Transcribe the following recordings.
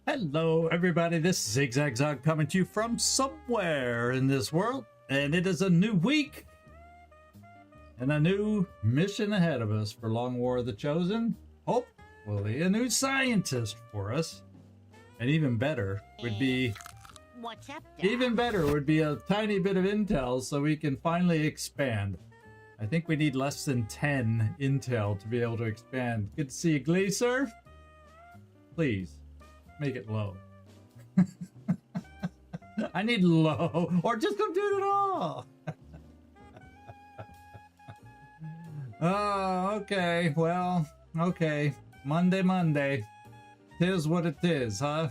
Hello, everybody. This is ZigZagZog coming to you from somewhere in this world, and it is a new week and a new mission ahead of us for Long War of the Chosen. Hopefully, a new scientist for us, and even better would be a tiny bit of intel so we can finally expand. I think we need less than 10 intel to be able to expand. Good to see you, Gleeser. Please. Make it low. I need low, or just don't do it at all. Oh, okay. Well, okay. Monday. Tis what it is, huh?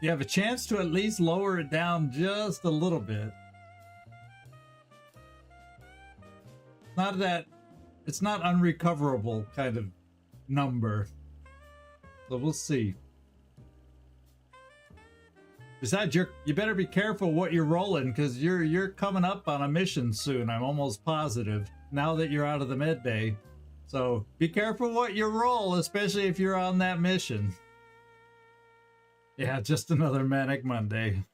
You have a chance to at least lower it down just a little bit. It's not unrecoverable kind of number, so we'll see. Besides, you better be careful what you're rolling, because you're coming up on a mission soon. I'm almost positive now that you're out of the med bay. So be careful what you roll, especially if you're on that mission. Yeah, just another Manic Monday.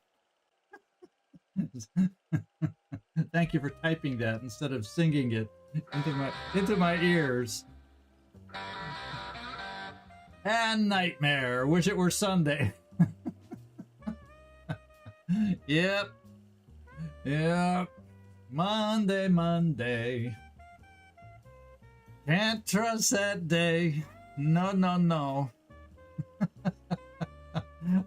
Thank you for typing that instead of singing it into my ears. And nightmare. Wish it were Sunday. Yep. Monday. Can't trust that day. No.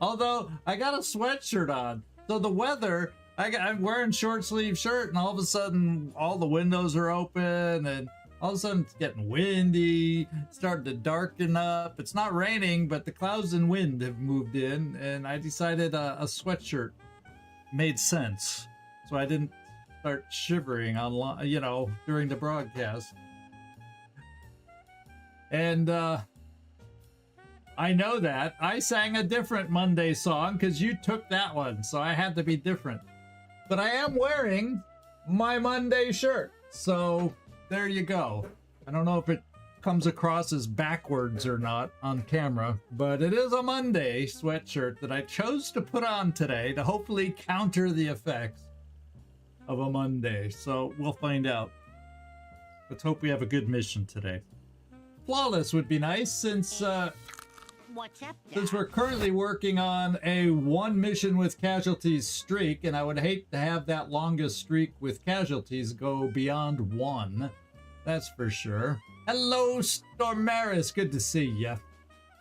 Although I got a sweatshirt on, so the weather, I'm wearing short sleeve shirt, and all of a sudden all the windows are open, and all of a sudden it's getting windy, it's starting to darken up. It's not raining, but the clouds and wind have moved in, and I decided a sweatshirt made sense, so I didn't start shivering on, during the broadcast. And I know that I sang a different Monday song because you took that one, so I had to be different. But I am wearing my Monday shirt, so there you go. I don't know if it comes across as backwards or not on camera, but it is a Monday sweatshirt that I chose to put on today to hopefully counter the effects of a Monday. So we'll find out. Let's hope we have a good mission today. Flawless would be nice, since we're currently working on a 1 mission with casualties streak, and I would hate to have that longest streak with casualties go beyond 1. That's for sure. Hello, Stormaris. Good to see ya.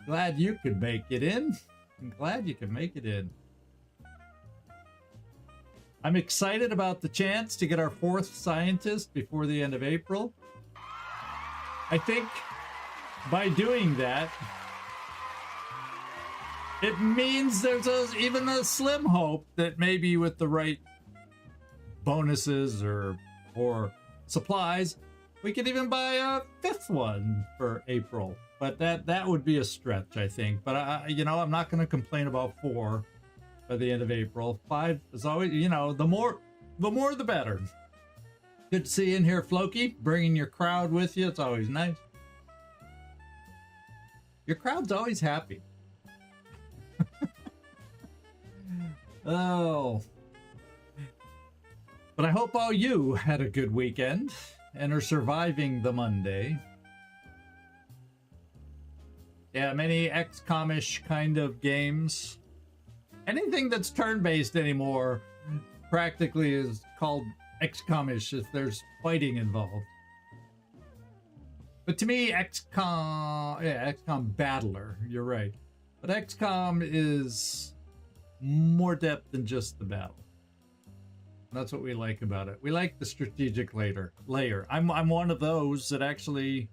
Glad you could make it in. I'm glad you could make it in. I'm excited about the chance to get our 4th scientist before the end of April. I think by doing that, it means there's even a slim hope that maybe with the right bonuses or supplies, we could even buy a 5th one for April. But that would be a stretch, I think. But I'm not going to complain about 4 by the end of April. 5 is always, the more the better. Good to see you in here, Floki, bringing your crowd with you. It's always nice. Your crowd's always happy. Oh. But I hope all you had a good weekend and are surviving the Monday. Yeah, many XCOM-ish kind of games. Anything that's turn-based anymore practically is called XCOM-ish if there's fighting involved. But to me, XCOM Battler, you're right. But XCOM is more depth than just the battle. That's what we like about it. We like the strategic layer. I'm one of those that actually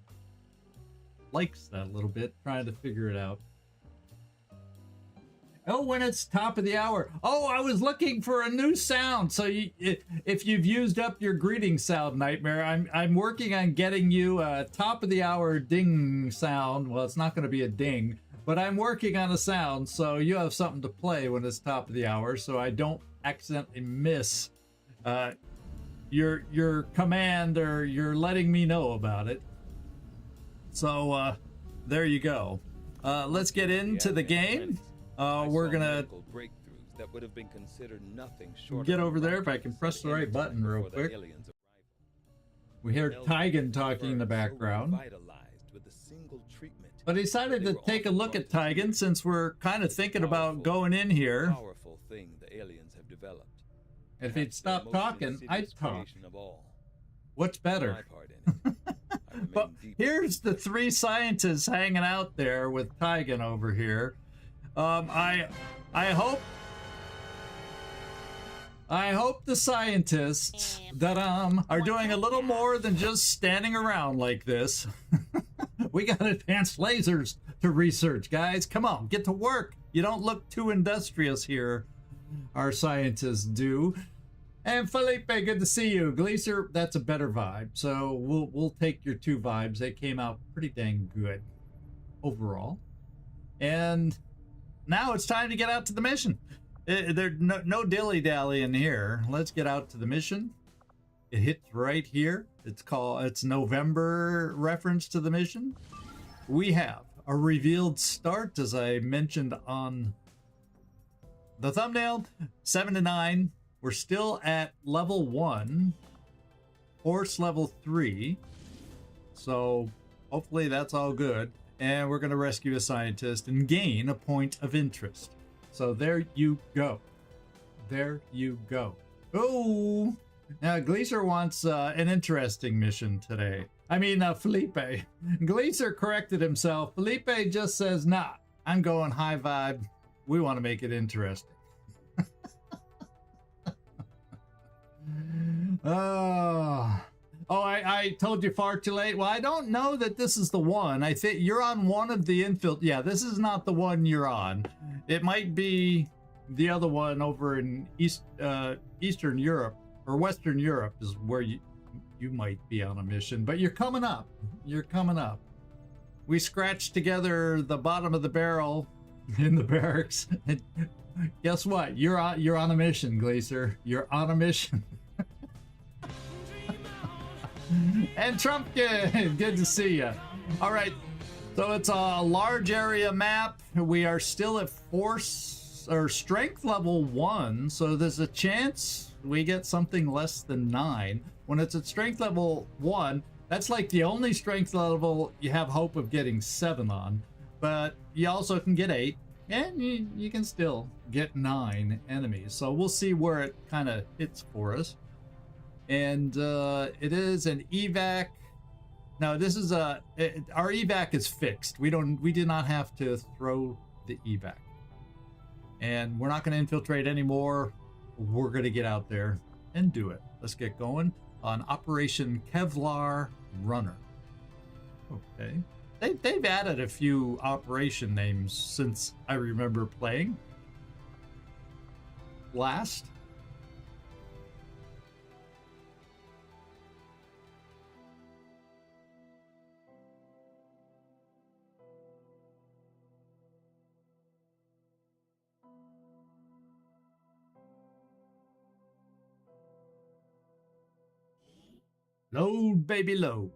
likes that a little bit, trying to figure it out. Oh, when it's top of the hour. Oh, I was looking for a new sound. So if you've used up your greeting sound, Nightmare, I'm working on getting you a top of the hour ding sound. Well, it's not going to be a ding, but I'm working on a sound, so you have something to play when it's top of the hour, so I don't accidentally miss your command, or you're letting me know about it. So there you go. Let's get into the game. We're gonna that would have been considered nothing short get over there if I can press the right button real quick. We hear Tygan talking in the background. But I decided to take a look at Tygan since we're kind of thinking about going in here. Powerful thing the aliens have developed. If he'd stop talking, I'd talk. What's better? But here's the 3 scientists hanging out there with Tygan over here. I hope the scientists that are doing a little more than just standing around like this. We got advanced lasers to research, guys. Come on, get to work. You don't look too industrious here. Our scientists do. And Felipe, good to see you. Gleaser, that's a better vibe. So we'll take your 2 vibes. They came out pretty dang good overall. And now it's time to get out to the mission. There's no dilly-dally in here. Let's get out to the mission. It hits right here. It's November reference to the mission. We have a revealed start, as I mentioned on the thumbnail, 7 to 9. We're still at level 1, horse level 3. So hopefully that's all good. And we're going to rescue a scientist and gain a point of interest. So there you go. There you go. Oh, now Gleaser wants an interesting mission today. I mean, Felipe. Gleaser corrected himself. Felipe just says, nah, I'm going high vibe. We want to make it interesting. I told you far too late. Well, I don't know that this is the one. I think you're on one of the infill. Yeah, this is not the one you're on. It might be the other one over in Eastern Europe or Western Europe is where you might be on a mission. But you're coming up. You're coming up. We scratched together the bottom of the barrel in the barracks. And guess what? You're on a mission, Glacier. You're on a mission. And Trumpkin, good to see you. All right, so it's a large area map. We are still at force or strength level 1, so there's a chance we get something less than 9. When it's at strength level 1, that's like the only strength level you have hope of getting 7 on. But you also can get 8, and you can still get 9 enemies. So we'll see where it kind of hits for us. And it is an evac. Now this is our evac is fixed. We do not have to throw the evac, and we're not going to infiltrate anymore. We're going to get out there and do it. Let's get going on Operation Kevlar Runner. Okay, they've added a few operation names since I remember playing last. Load, baby, load.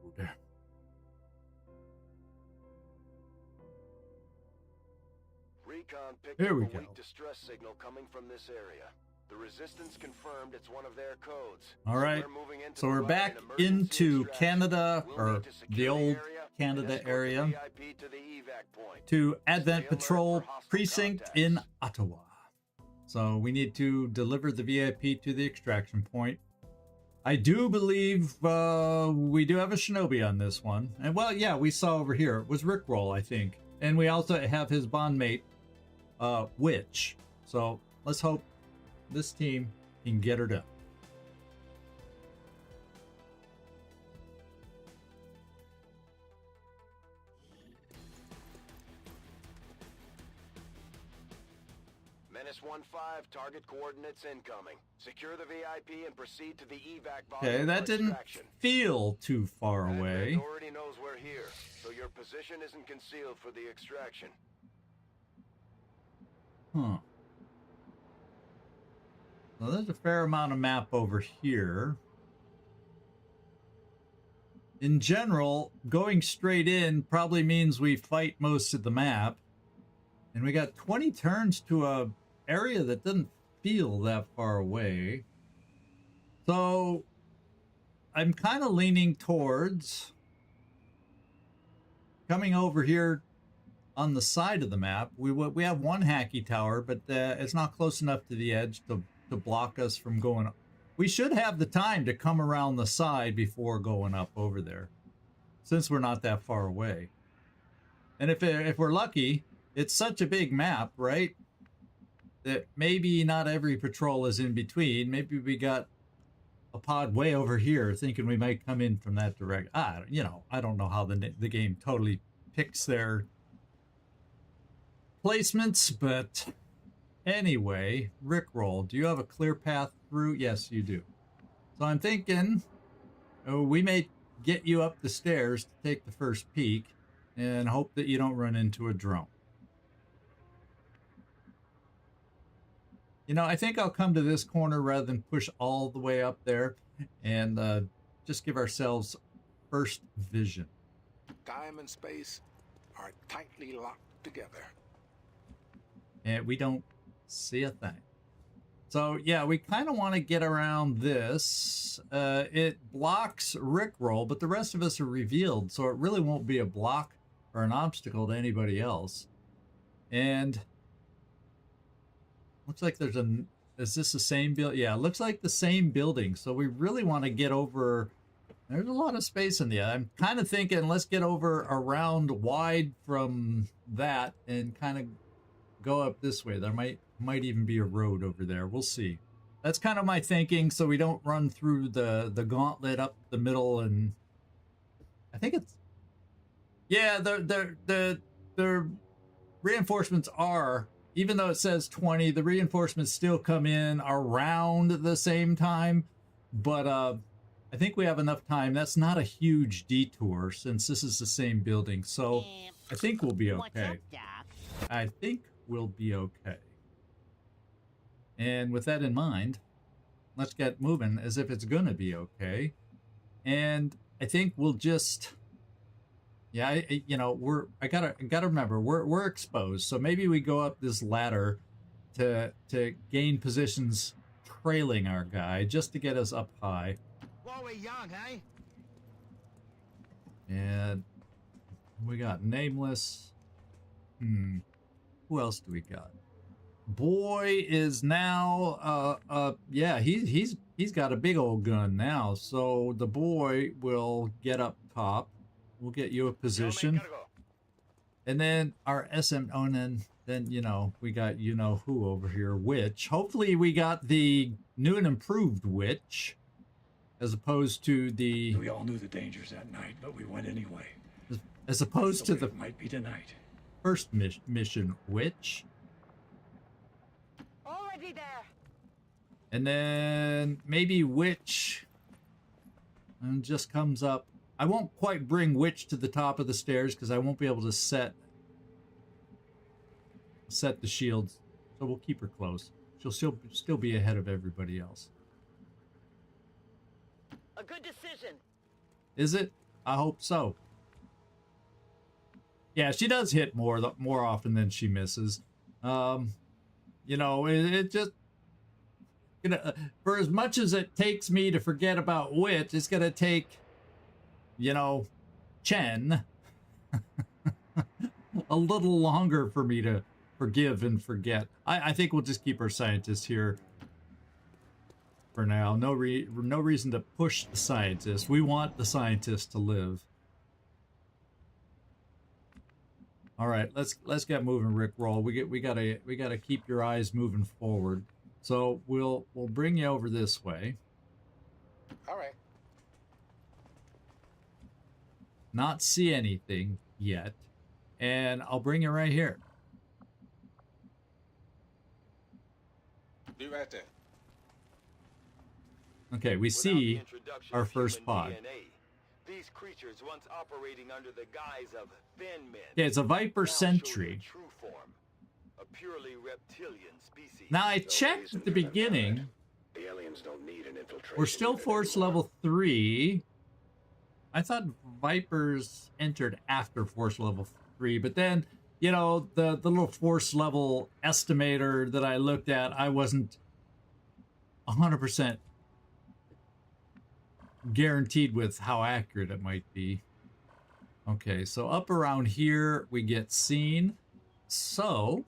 Recon picked Here up we a go. weak distress signal coming from this area. The resistance confirmed it's one of their codes. All right, so we're back into Canada, or the old Canada area, to Advent Patrol Precinct in Ottawa. So we need to deliver the VIP to the extraction point. I do believe we do have a shinobi on this one. And well, yeah, we saw over here. It was Rickroll, I think. And we also have his bondmate, Witch. So let's hope this team can get her done. Menace 1-5, target coordinates incoming. Secure the VIP and proceed to the evac. Okay, that didn't feel too far away. Advent already knows we're here, so your position isn't concealed for the extraction. Huh. Well, there's a fair amount of map over here. in general, going straight in probably means we fight most of the map. And we got 20 turns to a area that doesn't feel that far away. So I'm kind of leaning towards coming over here on the side of the map. We have one hacky tower, but it's not close enough to the edge to block us from going up. We should have the time to come around the side before going up over there, since we're not that far away. And if we're lucky, it's such a big map, right, that maybe not every patrol is in between. Maybe we got a pod way over here thinking we might come in from that direction. I don't know how the game totally picks their placements, but anyway, Rickroll, do you have a clear path through? Yes, you do. So I'm thinking we may get you up the stairs to take the first peek and hope that you don't run into a drone. You know, I think I'll come to this corner rather than push all the way up there and just give ourselves first vision. Time and space are tightly locked together. And we don't see a thing. So, yeah, we kind of want to get around this. It blocks Rickroll, but the rest of us are revealed, so it really won't be a block or an obstacle to anybody else. And looks like there's is this the same build? Yeah, it looks like the same building. So we really want to get over. There's a lot of space in there. I'm kind of thinking let's get over around wide from that and kind of go up this way. There might even be a road over there. We'll see. That's kind of my thinking, so we don't run through the gauntlet up the middle. And I think it's, yeah, the reinforcements are, even though it says 20, the reinforcements still come in around the same time. But I think we have enough time. That's not a huge detour since this is the same building. So I think we'll be okay. I think we'll be okay. And with that in mind, let's get moving as if it's gonna be okay. And I think we'll just, yeah, I gotta remember we're exposed. So maybe we go up this ladder to gain positions trailing our guy just to get us up high. While we're young, eh? And we got Nameless. Who else do we got? Boy is now yeah, he's got a big old gun now. So the boy will get up top. We'll get you a position. And then our SM, oh, and then we got who over here, Witch. Hopefully we got the new and improved Witch, as opposed to the. We all knew the dangers that night, but we went anyway. As opposed to the might be tonight. First mission, Witch. Already there. And then maybe Witch and just comes up. I won't quite bring Witch to the top of the stairs because I won't be able to set the shields. So we'll keep her close. She'll still be ahead of everybody else. A good decision. Is it? I hope so. Yeah, she does hit more often than she misses. It just for as much as it takes me to forget about Witch, it's gonna take Chen a little longer for me to forgive and forget. I think we'll just keep our scientists here for now. No reason to push the scientists. We want the scientists to live. All right, let's get moving, Rickroll. We gotta keep your eyes moving forward. So we'll bring you over this way. All right. Not see anything yet, and I'll bring you right here. Be right there. Okay, we see our first pod. DNA, these creatures once operating under the guise of thin men. Yeah, it's a Viper now show Sentry. their true form, a purely reptilian species. Now I checked at the beginning. The aliens don't need an infiltration. We're still force level 3. I thought Vipers entered after force level 3, but then, you know, the little force level estimator that I looked at, I wasn't 100% guaranteed with how accurate it might be. Okay, so up around here we get seen. So,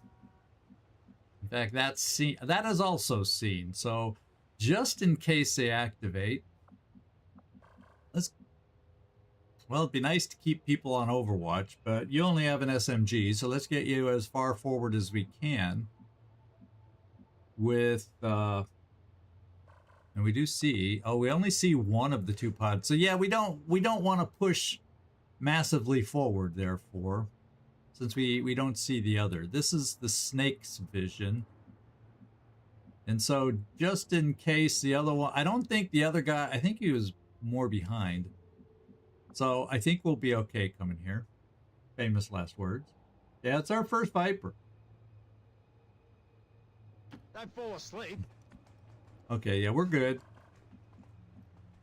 in fact, that's seen. That is also seen. So, just in case they activate, well, it'd be nice to keep people on Overwatch, but you only have an SMG, so let's get you as far forward as we can. With, and we do see, oh, we only see one of the 2 pods. So yeah, we don't want to push massively forward, therefore, since we don't see the other. This is the snake's vision. And so just in case the other one, I don't think the other guy, I think he was more behind. So I think we'll be okay coming here. Famous last words. Yeah, it's our first Viper. Don't fall asleep. Okay, yeah, we're good.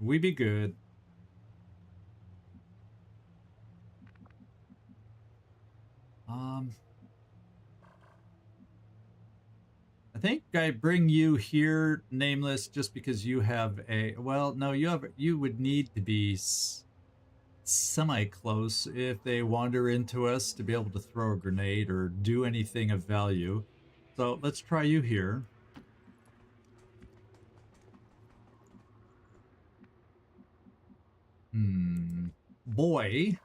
We be good. I think I bring you here, Nameless, just because you have a, well, no, you would need to be semi-close if they wander into us to be able to throw a grenade or do anything of value. So let's try you here. Boy.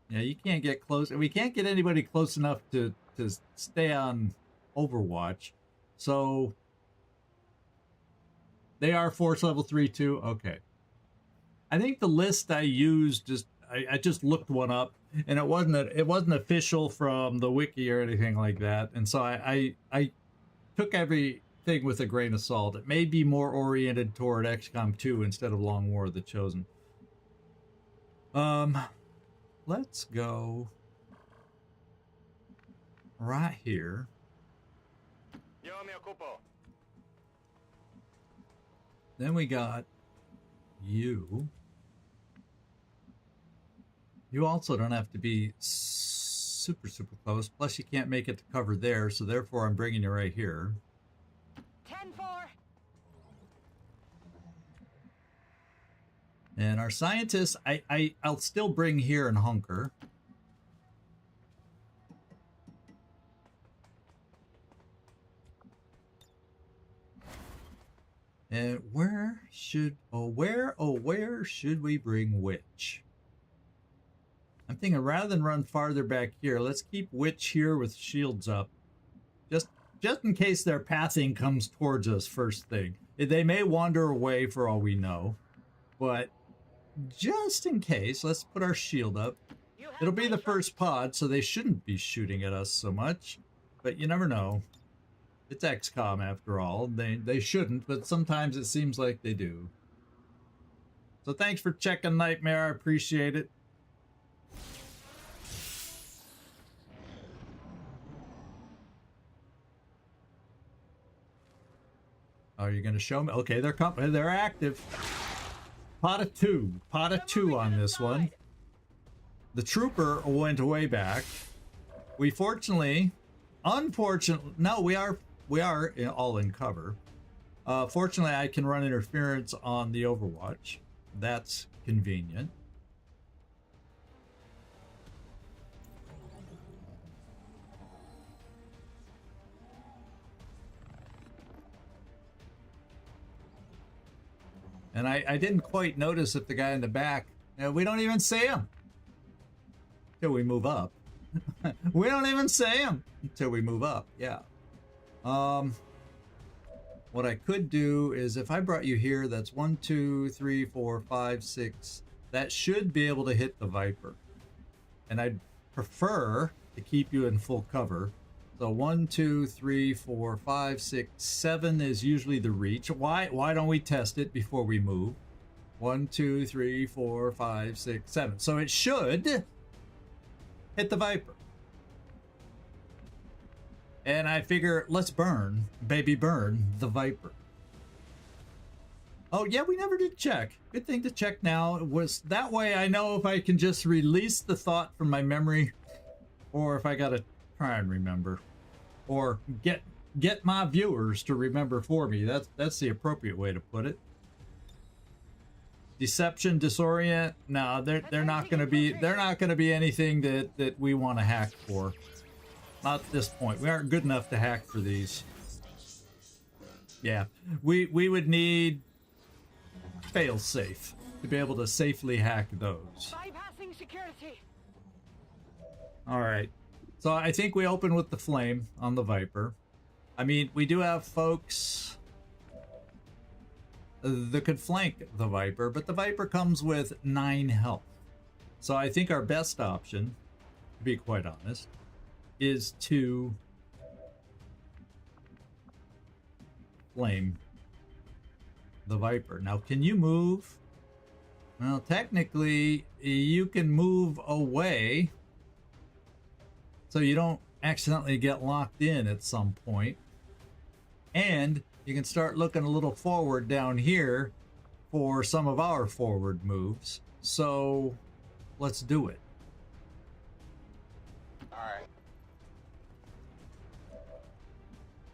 Yeah, you can't get close. We can't get anybody close enough to stay on Overwatch. So they are force level 3 too. Okay. I think the list I used I just looked one up, and it wasn't official from the wiki or anything like that. And so I took everything with a grain of salt. It may be more oriented toward XCOM 2 instead of Long War of the Chosen. Let's go right here. Then we got you. You also don't have to be super close. Plus, you can't make it to cover there, so therefore I'm bringing you right here. 10-4. And our scientists, I'll still bring here and hunker. And where should we bring which? I'm thinking rather than run farther back here, let's keep Witch here with shields up. Just in case their pathing comes towards us first thing. They may wander away for all we know. But just in case, let's put our shield up. It'll be the first pod, so they shouldn't be shooting at us so much. But you never know. It's XCOM after all. They shouldn't, but sometimes it seems like they do. So thanks for checking, Nightmare. I appreciate it. Are you going to show me? Okay, they're active. Pot of two on this one. The trooper went way back. Unfortunately, no, we are all in cover. Fortunately, I can run interference on the Overwatch. That's convenient. And I didn't quite notice if the guy in the back, we don't even see him until we move up. We don't even see him until we move up. Yeah. What I could do is if I brought you here, that's 1, 2, 3, 4, 5, 6. That should be able to hit the Viper. And I'd prefer to keep you in full cover. So 1, 2, 3, 4, 5, 6, 7 is usually the reach. Why don't we test it before we move? 1, 2, 3, 4, 5, 6, 7. So it should hit the Viper. And I figure, let's burn, baby burn, the Viper. Oh, yeah, we never did check. Good thing to check now. It was that way I know if I can just release the thought from my memory or if I gotta try and remember. Or get my viewers to remember for me. That's the appropriate way to put it. Deception, disorient. No, they're not gonna be anything that we want to hack for. Not at this point. We aren't good enough to hack for these. Yeah, we would need fail-safe to be able to safely hack those. Bypassing security. All right. So I think we open with the flame on the Viper. I mean, we do have folks that could flank the Viper, but the Viper comes with 9 health. So I think our best option, to be quite honest, is to flame the Viper. Now, can you move? Well, technically, you can move away so you don't accidentally get locked in at some point. And you can start looking a little forward down here for some of our forward moves. So let's do it. All right.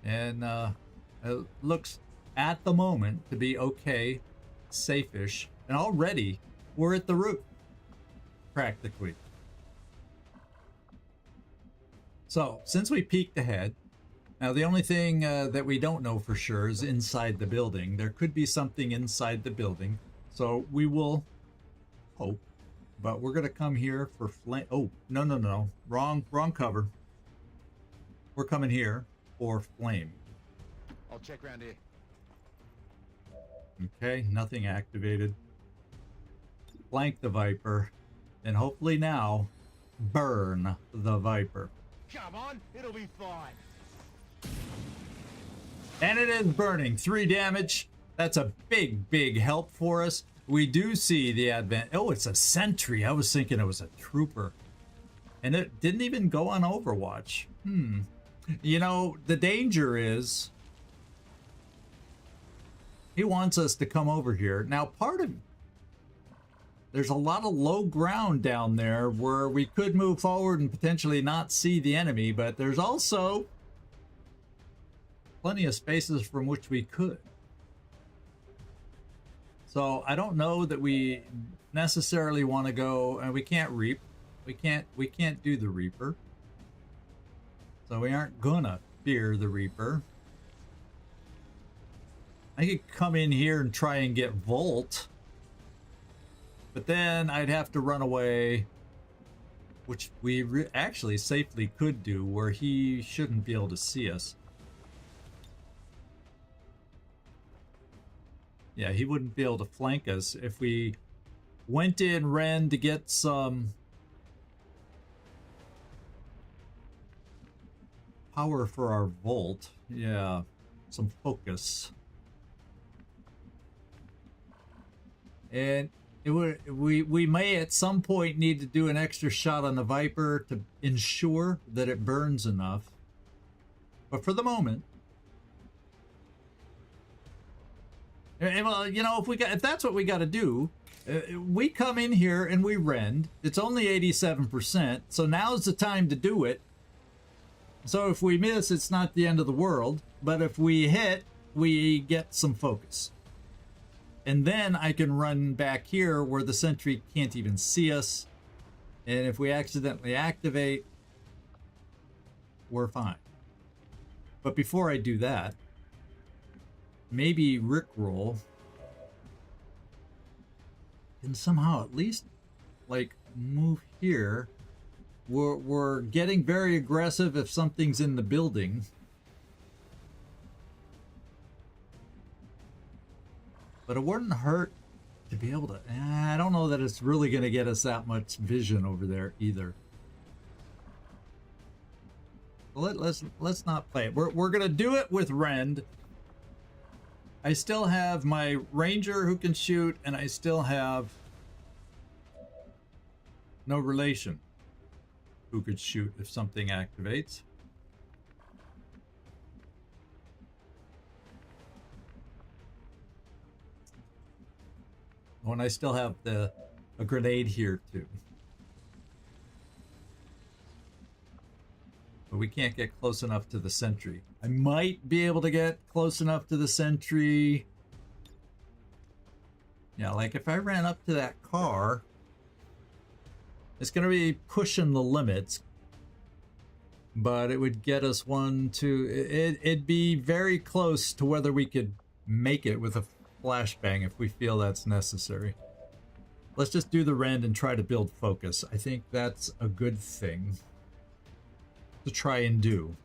And it looks at the moment to be okay, safe-ish. And already we're at the roof, practically. So, since we peeked ahead, now the only thing that we don't know for sure is inside the building. There could be something inside the building, so we will hope. But we're going to come here for flame. Oh, no. Wrong cover. We're coming here for flame. I'll check around here. Okay, nothing activated. Flank the Viper, and hopefully now burn the Viper. Come on, it'll be fine. And it is burning. 3 damage. That's a big help for us. We do see the advent. Oh, it's a sentry. I was thinking it was a trooper. And it didn't even go on Overwatch. You know, the danger is he wants us to come over here. Now, there's a lot of low ground down there where we could move forward and potentially not see the enemy, but there's also plenty of spaces from which we could. So I don't know that we necessarily want to go, and we can't reap. We can't do the Reaper. So we aren't gonna fear the Reaper. I could come in here and try and get Volt. But then I'd have to run away, which we actually safely could do, where he shouldn't be able to see us. Yeah, he wouldn't be able to flank us if we went in Ren to get some power for our Volt. Yeah, some focus. And we may at some point need to do an extra shot on the Viper to ensure that it burns enough. But for the moment, well, you know, if that's what we got to do, we come in here and we rend. It's only 87%, so now's the time to do it. So if we miss, it's not the end of the world. But if we hit, we get some focus. And then I can run back here where the sentry can't even see us. And if we accidentally activate, we're fine. But before I do that, maybe Rickroll can somehow at least, like, move here. We're getting very aggressive if something's in the building. But it wouldn't hurt to be able to... I don't know that it's really going to get us that much vision over there either. Let's not play it. We're going to do it with Rend. I still have my Ranger who can shoot, and I still have no relation who could shoot if something activates. Oh, and I still have a grenade here too. But we can't get close enough to the sentry. I might be able to get close enough to the sentry. Yeah, like if I ran up to that car, it's going to be pushing the limits. But it would get us it'd be very close to whether we could make it with a flashbang if we feel that's necessary. Let's just do the rend and try to build focus. I think that's a good thing to try and do,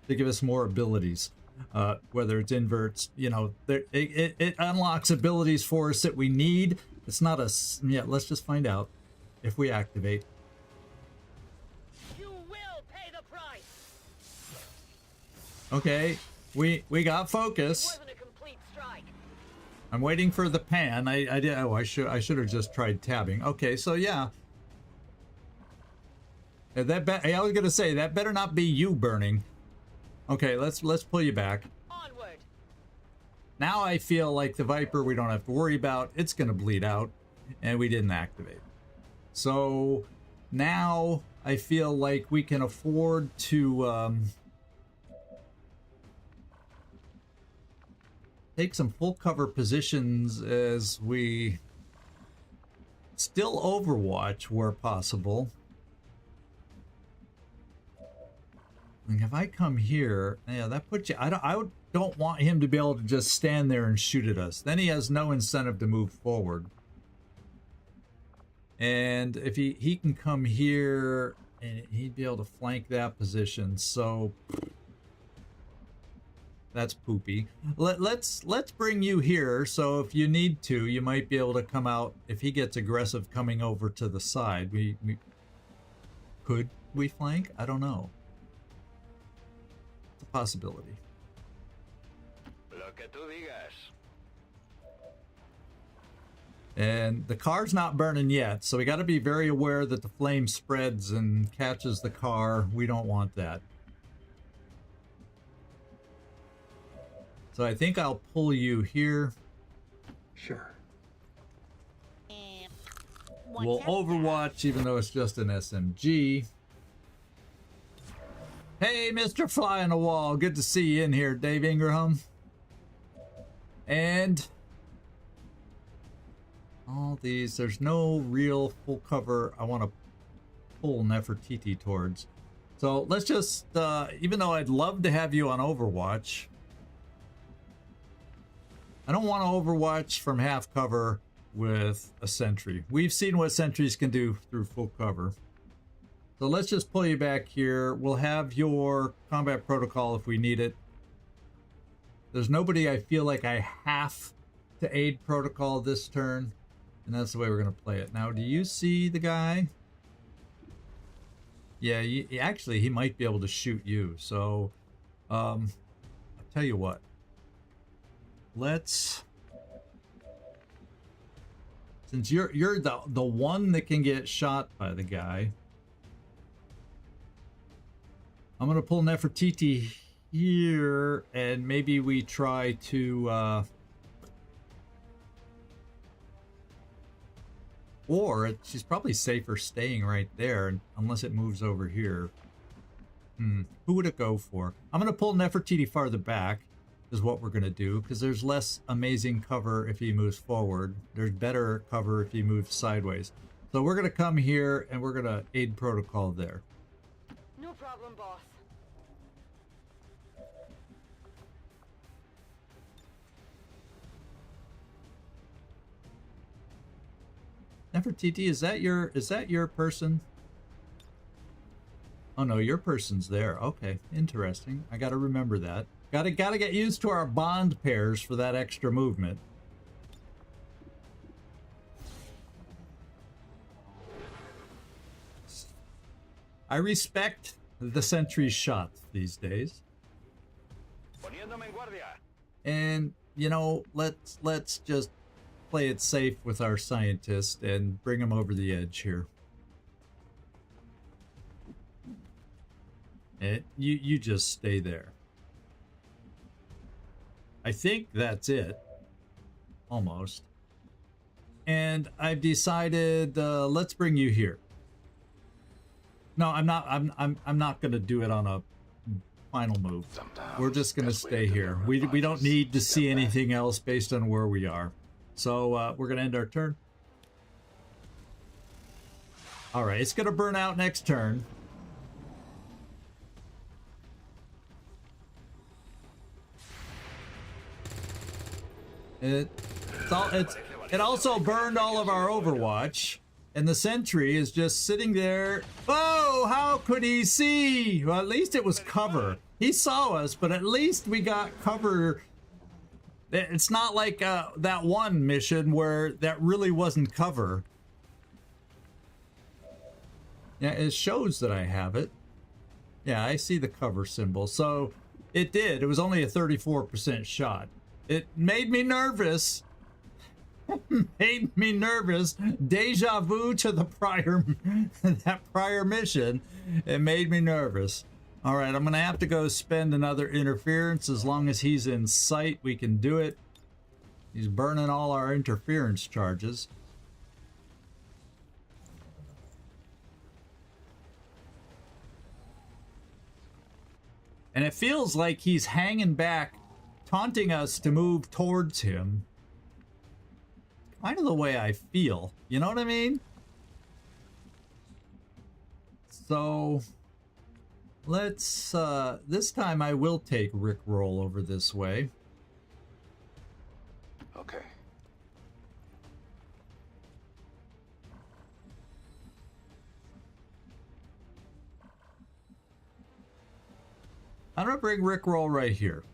to give us more abilities, whether it's inverts, you know, it unlocks abilities for us that we need. It's not yeah, let's just find out if we activate. You will pay the price. Okay, we got focus. It wasn't a complete strike. I'm waiting for the pan. I should have just tried tabbing. Okay, so yeah. I was gonna say that better not be you burning. Okay, let's pull you back. Onward. Now I feel like the Viper we don't have to worry about. It's gonna bleed out, and we didn't activate. So now I feel like we can afford to take some full cover positions as we still overwatch where possible. Like if I come here, yeah, that puts you. I don't want him to be able to just stand there and shoot at us. Then he has no incentive to move forward. And if he can come here, and he'd be able to flank that position. So that's poopy. Let's bring you here. So if you need to, you might be able to come out. If he gets aggressive coming over to the side, could we flank? I don't know. Possibility. Lo que tú digas. And the car's not burning yet, so we got to be very aware that the flame spreads and catches the car. We don't want that. So I think I'll pull you here. Sure. We'll overwatch even though it's just an SMG. Hey, Mr. Fly on the Wall. Good to see you in here, Dave Ingraham. And all these, there's no real full cover I want to pull Nefertiti towards. So let's just, even though I'd love to have you on Overwatch, I don't want to Overwatch from half cover with a sentry. We've seen what sentries can do through full cover. So let's just pull you back here. We'll have your combat protocol if we need it. There's nobody I feel like I have to aid protocol this turn. And that's the way we're going to play it. Now, do you see the guy? Yeah, actually, he might be able to shoot you. So, I'll tell you what. Let's... Since you're the one that can get shot by the guy... I'm going to pull Nefertiti here, and maybe we try to, or she's probably safer staying right there, unless it moves over here. Who would it go for? I'm going to pull Nefertiti farther back, is what we're going to do, because there's less amazing cover if he moves forward. There's better cover if he moves sideways. So we're going to come here, and we're going to aid protocol there. No problem, boss. Nefertiti, is that your person? Oh no, your person's there. Okay, interesting. I gotta remember that. Gotta get used to our bond pairs for that extra movement. I respect the sentry's shot these days. Poniéndome en guardia. And you know, let's just play it safe with our scientist and bring him over the edge here. And you just stay there. I think that's it. Almost. and I've decided let's bring you here. No, I'm not. I'm not going to do it on a final move. We're just going to stay here. We don't need to see anything else based on where we are. So we're going to end our turn. All right, it's going to burn out next turn. It also burned all of our Overwatch, and the sentry is just sitting there. Oh, how could he see? Well, at least it was cover. He saw us, but at least we got cover. It's not like that one mission where that really wasn't cover. Yeah, it shows that I have it. Yeah, I see the cover symbol. So it did. It was only a 34% shot. It made me nervous. Made me nervous. Deja vu to the that prior mission. It made me nervous. All right, I'm going to have to go spend another interference. As long as he's in sight, we can do it. He's burning all our interference charges. And it feels like he's hanging back, taunting us to move towards him. Kind of the way I feel. You know what I mean? So let's this time I will take Rickroll over this way. Okay. I'm gonna bring Rickroll right here.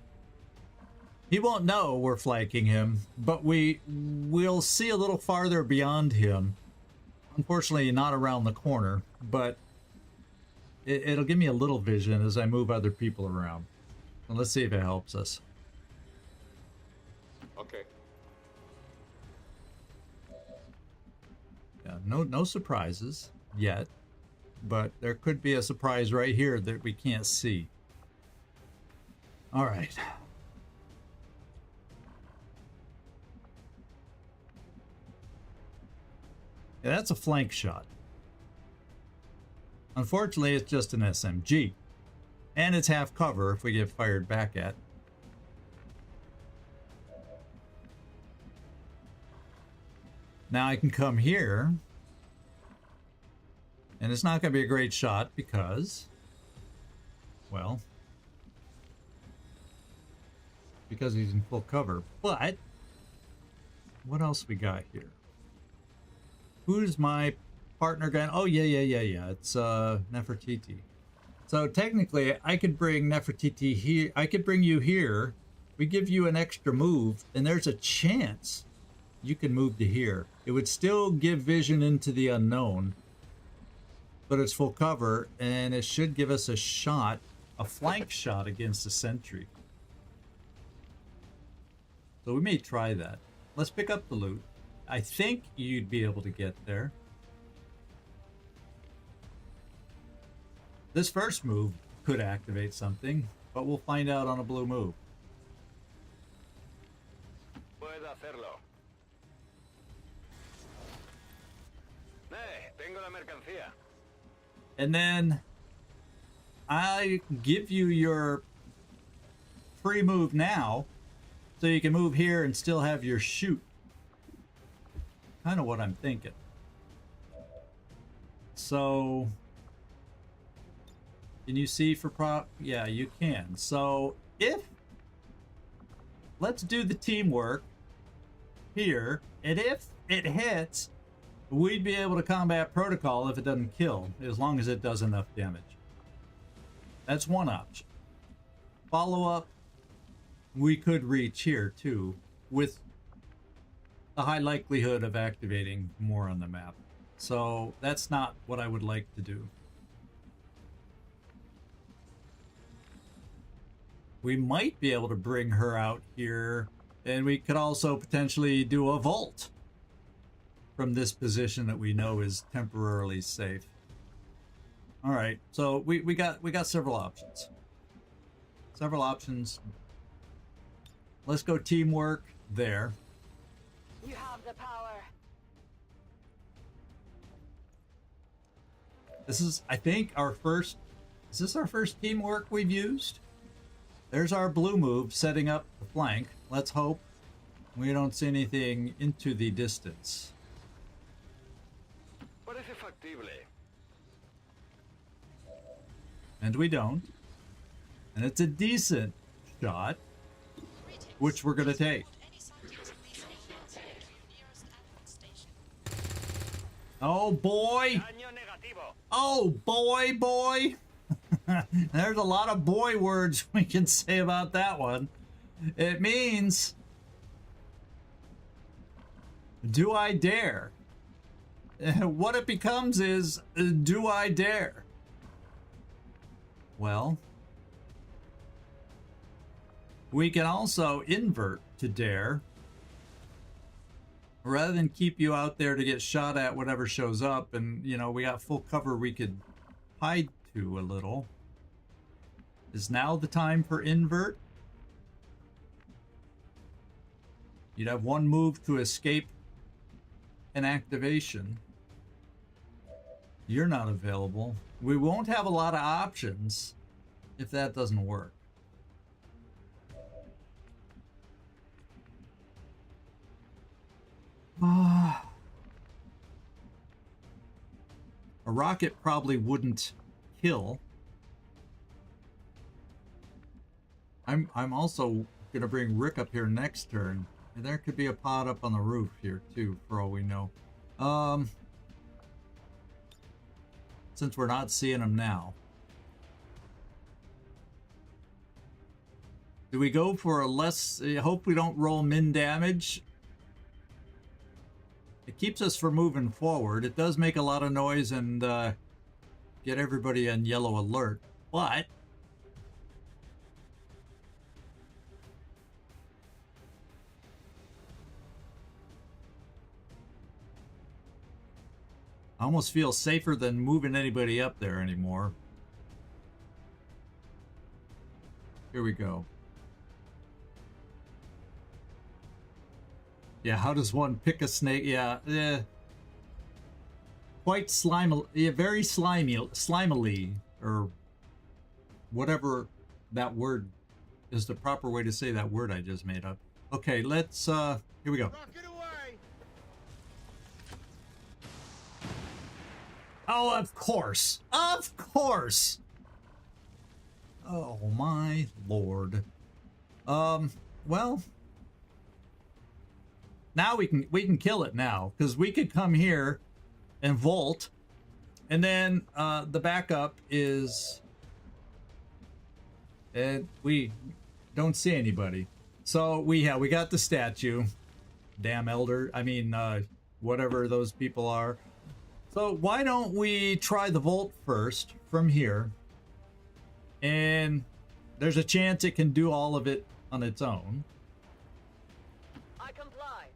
He won't know we're flanking him, but we'll see a little farther beyond him. Unfortunately, not around the corner, but it'll give me a little vision as I move other people around. And let's see if it helps us. Okay. Yeah, no surprises yet, but there could be a surprise right here that we can't see. All right. Yeah, that's a flank shot. Unfortunately, it's just an SMG. And it's half cover if we get fired back at. Now I can come here. And it's not going to be a great shot because, well, because he's in full cover. But what else we got here? Who's my partner guy? Oh, yeah. It's Nefertiti. So technically, I could bring Nefertiti here. I could bring you here. We give you an extra move, and there's a chance you can move to here. It would still give vision into the unknown, but it's full cover, and it should give us a shot, a flank shot against the sentry. So we may try that. Let's pick up the loot. I think you'd be able to get there. This first move could activate something, but we'll find out on a blue move. Puedo hacerlo. Tengo la mercancía. And then I give you your free move now, so you can move here and still have your shoot. Kind of what I'm thinking. So, can you see for prop? Yeah, you can. So, let's do the teamwork here, and if it hits, we'd be able to combat protocol if it doesn't kill, as long as it does enough damage. That's one option. Follow up, we could reach here too, with a high likelihood of activating more on the map. So that's not what I would like to do. We might be able to bring her out here, and we could also potentially do a vault from this position that we know is temporarily safe. All right, so we got several options. Several options. Let's go teamwork there. You have the power. This is, I think, our first... Is this our first teamwork we've used? There's our blue move setting up the flank. Let's hope we don't see anything into the distance. Parece factible. And we don't. And it's a decent shot, which we're going to take. Oh boy! Oh boy! There's a lot of boy words we can say about that one. It means, do I dare? What it becomes is, do I dare? Well, we can also invert to dare. Rather than keep you out there to get shot at whatever shows up, and, you know, we got full cover we could hide to a little. Is now the time for invert? You'd have one move to escape an activation. You're not available. We won't have a lot of options if that doesn't work. A rocket probably wouldn't kill. I'm also gonna bring Rick up here next turn. And there could be a pod up on the roof here too, for all we know. Since we're not seeing him now. Do we go for a less... hope we don't roll min damage. It keeps us from moving forward. It does make a lot of noise and get everybody on yellow alert. But... I almost feel safer than moving anybody up there anymore. Here we go. Yeah, how does one pick a snake? Yeah, quite slimy, yeah, very slimily, or whatever that word is the proper way to say that word I just made up. Okay, let's, here we go. Oh, of course. Of course. Oh, my lord. Well, now we can kill it now, because we could come here and vault, and then the backup is we don't see anybody. So we got the statue. Damn elder. I mean, whatever those people are. So why don't we try the vault first from here? And there's a chance it can do all of it on its own. I comply.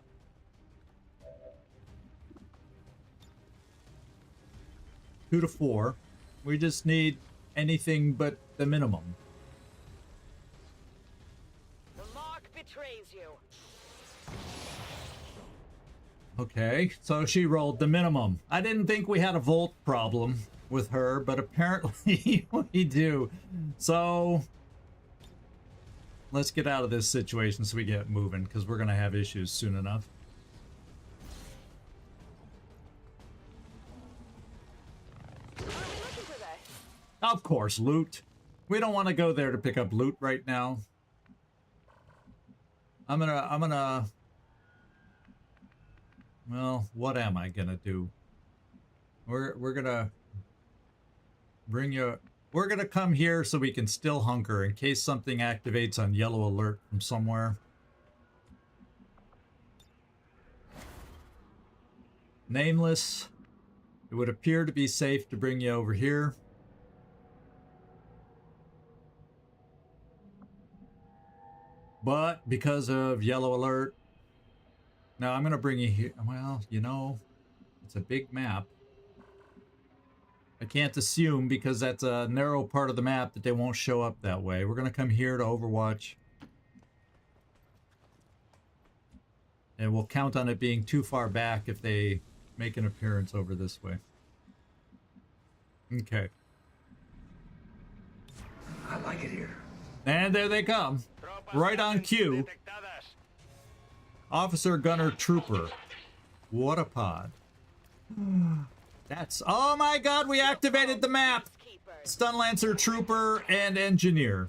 2 to 4. We just need anything but the minimum. The mark betrays you. Okay, so she rolled the minimum. I didn't think we had a volt problem with her, but apparently we do. So let's get out of this situation so we get moving, because we're going to have issues soon enough. What are we looking for today? Of course, loot. We don't want to go there to pick up loot right now. I'm gonna well, what am I gonna do? We're gonna bring you... We're gonna come here so we can still hunker in case something activates on yellow alert from somewhere. Nameless. It would appear to be safe to bring you over here. But because of yellow alert, now I'm going to bring you here. Well, you know, it's a big map. I can't assume because that's a narrow part of the map that they won't show up that way. We're going to come here to Overwatch. And we'll count on it being too far back if they make an appearance over this way. Okay. I like it here. And there they come. Right on cue. Officer, Gunner, Trooper. What a pod. That's... Oh my god, we activated the map! Stun Lancer, Trooper, and Engineer.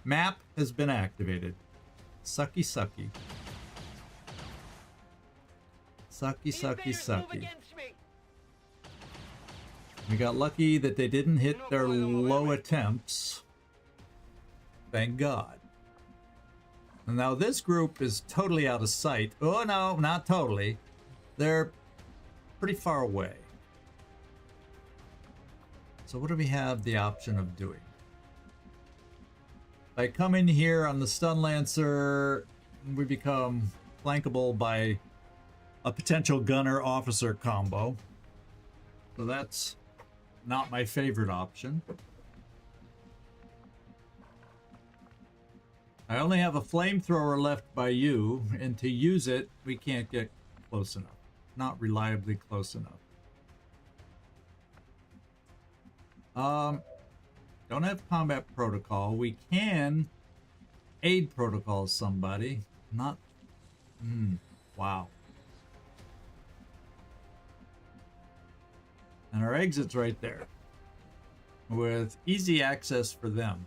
Map has been activated. Sucky, sucky. Sucky, sucky, sucky. We got lucky that they didn't hit their low attempts. Thank God. And now this group is totally out of sight. Oh no, not totally. They're pretty far away. So what do we have the option of doing? By coming here on the Stun Lancer, we become flankable by a potential Gunner Officer combo. So that's not my favorite option. I only have a flamethrower left by you, and to use it, we can't get close enough. Not reliably close enough. Don't have combat protocol. We can aid protocol somebody. Not... wow. And our exit's right there. With easy access for them.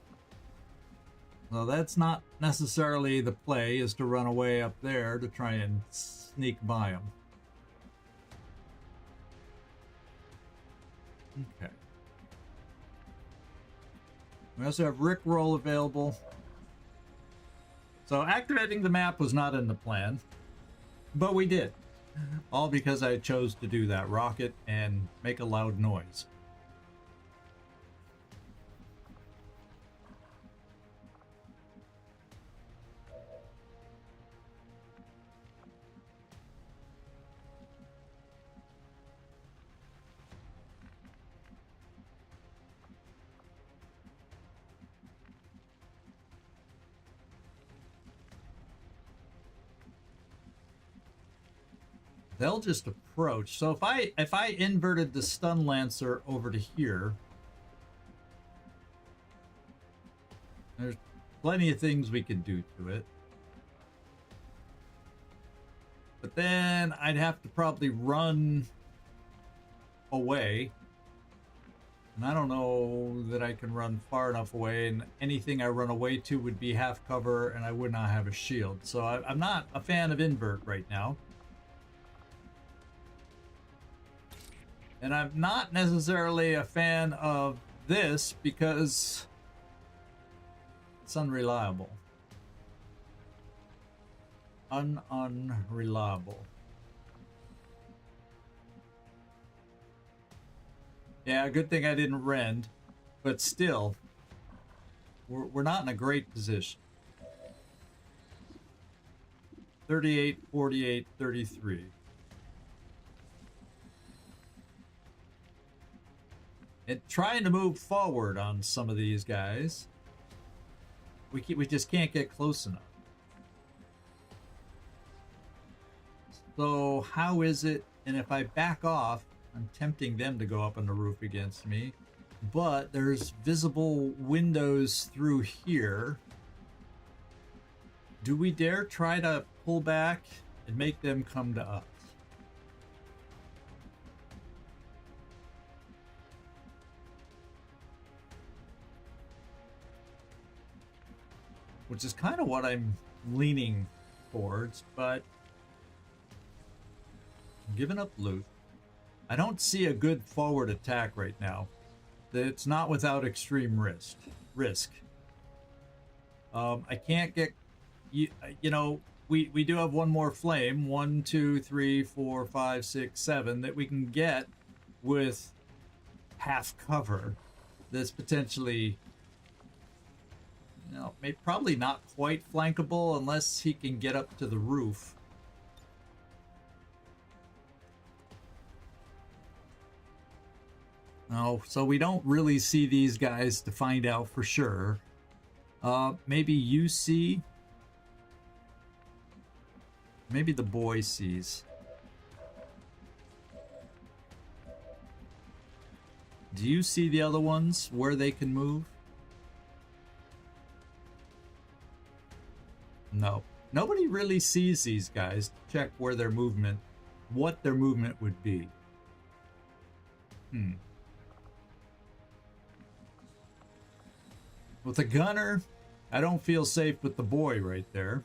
So that's not necessarily the play, is to run away up there to try and sneak by them. Okay. We also have Rickroll available. So activating the map was not in the plan, but we did. All because I chose to do that rocket and make a loud noise. They'll just approach. So if I inverted the Stun Lancer over to here, there's plenty of things we could do to it. But then I'd have to probably run away. And I don't know that I can run far enough away, and anything I run away to would be half cover, and I would not have a shield. So I'm not a fan of invert right now. And I'm not necessarily a fan of this because it's unreliable. Unreliable. Yeah, good thing I didn't rend, but still, we're not in a great position. 38, 48, 33. And trying to move forward on some of these guys, we just can't get close enough. So how is it? And if I back off, I'm tempting them to go up on the roof against me, but there's visible windows through here. Do we dare try to pull back and make them come to us? Which is kind of what I'm leaning towards, but I'm giving up loot. I don't see a good forward attack right now. It's not without extreme risk. I can't get, you know, we do have one more flame, 1, 2, 3, 4, 5, 6, 7 that we can get with half cover. That's potentially, you know, probably not quite flankable unless he can get up to the roof. No, so we don't really see these guys to find out for sure. Maybe you see. Maybe the boy sees. Do you see the other ones where they can move? No. Nobody really sees these guys to check where their movement, what their movement would be. With a gunner, I don't feel safe with the boy right there.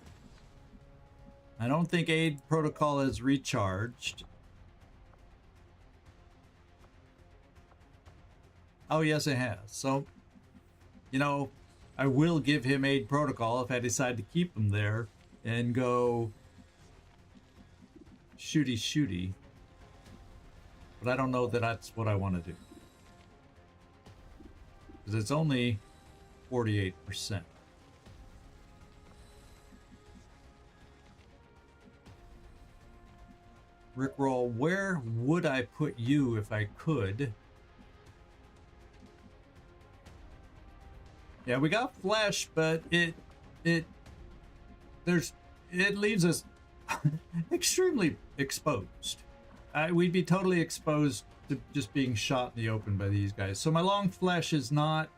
I don't think aid protocol is recharged. Oh, yes, it has. So, you know, I will give him aid protocol if I decide to keep him there and go shooty. But I don't know that that's what I want to do. Because it's only 48%. Rickroll, where would I put you if I could? Yeah, we got flesh, but it leaves us extremely exposed. We'd be totally exposed to just being shot in the open by these guys. So my long flesh is not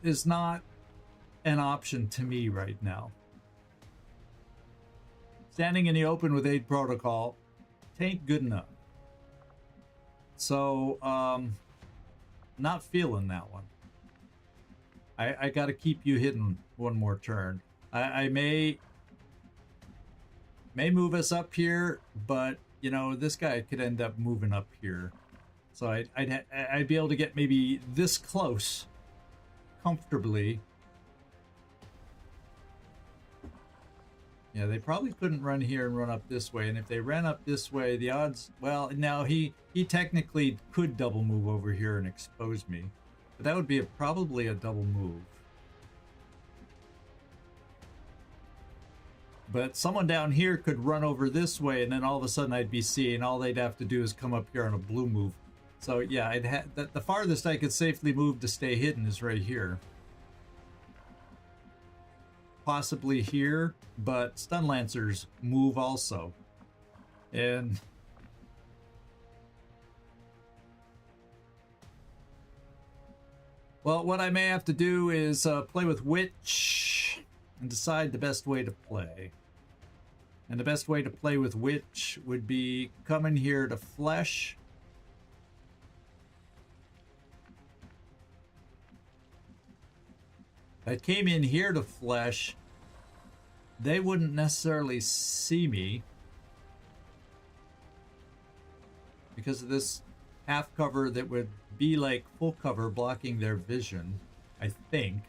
an option to me right now. Standing in the open with aid protocol ain't good enough. So not feeling that one. I gotta keep you hidden one more turn. I may move us up here, but you know, this guy could end up moving up here. So I'd be able to get maybe this close comfortably. Yeah, they probably couldn't run here and run up this way. And if they ran up this way, the odds, well, now he technically could double move over here and expose me. But that would be probably a double move. But someone down here could run over this way, and then all of a sudden I'd be seeing all they'd have to do is come up here on a blue move. So yeah, the farthest I could safely move to stay hidden is right here. Possibly here, but stun lancers move also. And well, what I may have to do is play with Witch and decide the best way to play. And the best way to play with Witch would be coming here to Flesh. If I came in here to Flesh, they wouldn't necessarily see me because of this half cover that would be like full cover blocking their vision, I think.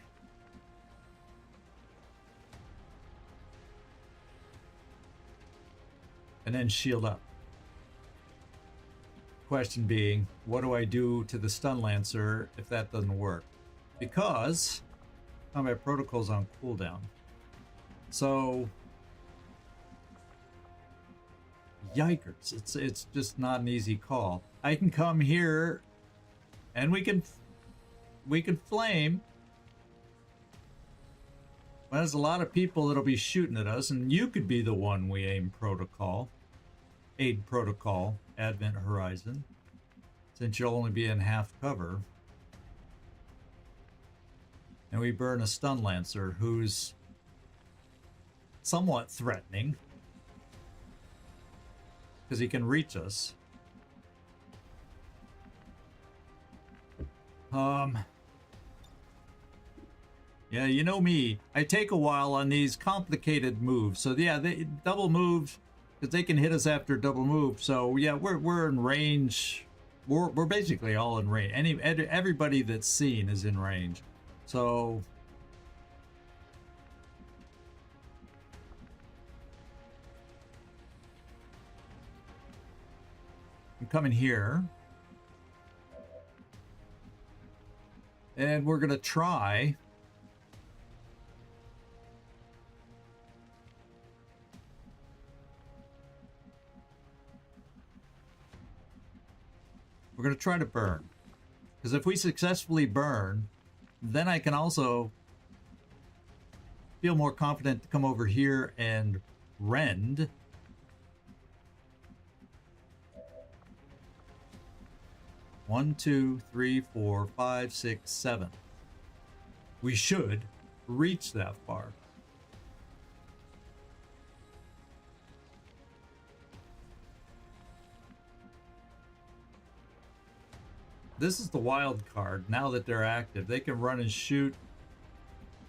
And then shield up. Question being, what do I do to the stun lancer if that doesn't work? Because combat protocol's on cooldown. So yikers, it's just not an easy call. I can come here and we can flame. But there's a lot of people that'll be shooting at us, and you could be the one we aid protocol, Advent Horizon, since you'll only be in half cover. And we burn a stun lancer who's somewhat threatening because he can reach us. Yeah, you know me. I take a while on these complicated moves. So yeah, they double move because they can hit us after double move. So yeah, we're in range. We're basically all in range. Everybody that's seen is in range. So I'm coming here. And we're going to try to burn. Because if we successfully burn, then I can also feel more confident to come over here and rend. 1, 2, 3, 4, 5, 6, 7. We should reach that far. This is the wild card. Now that they're active, they can run and shoot.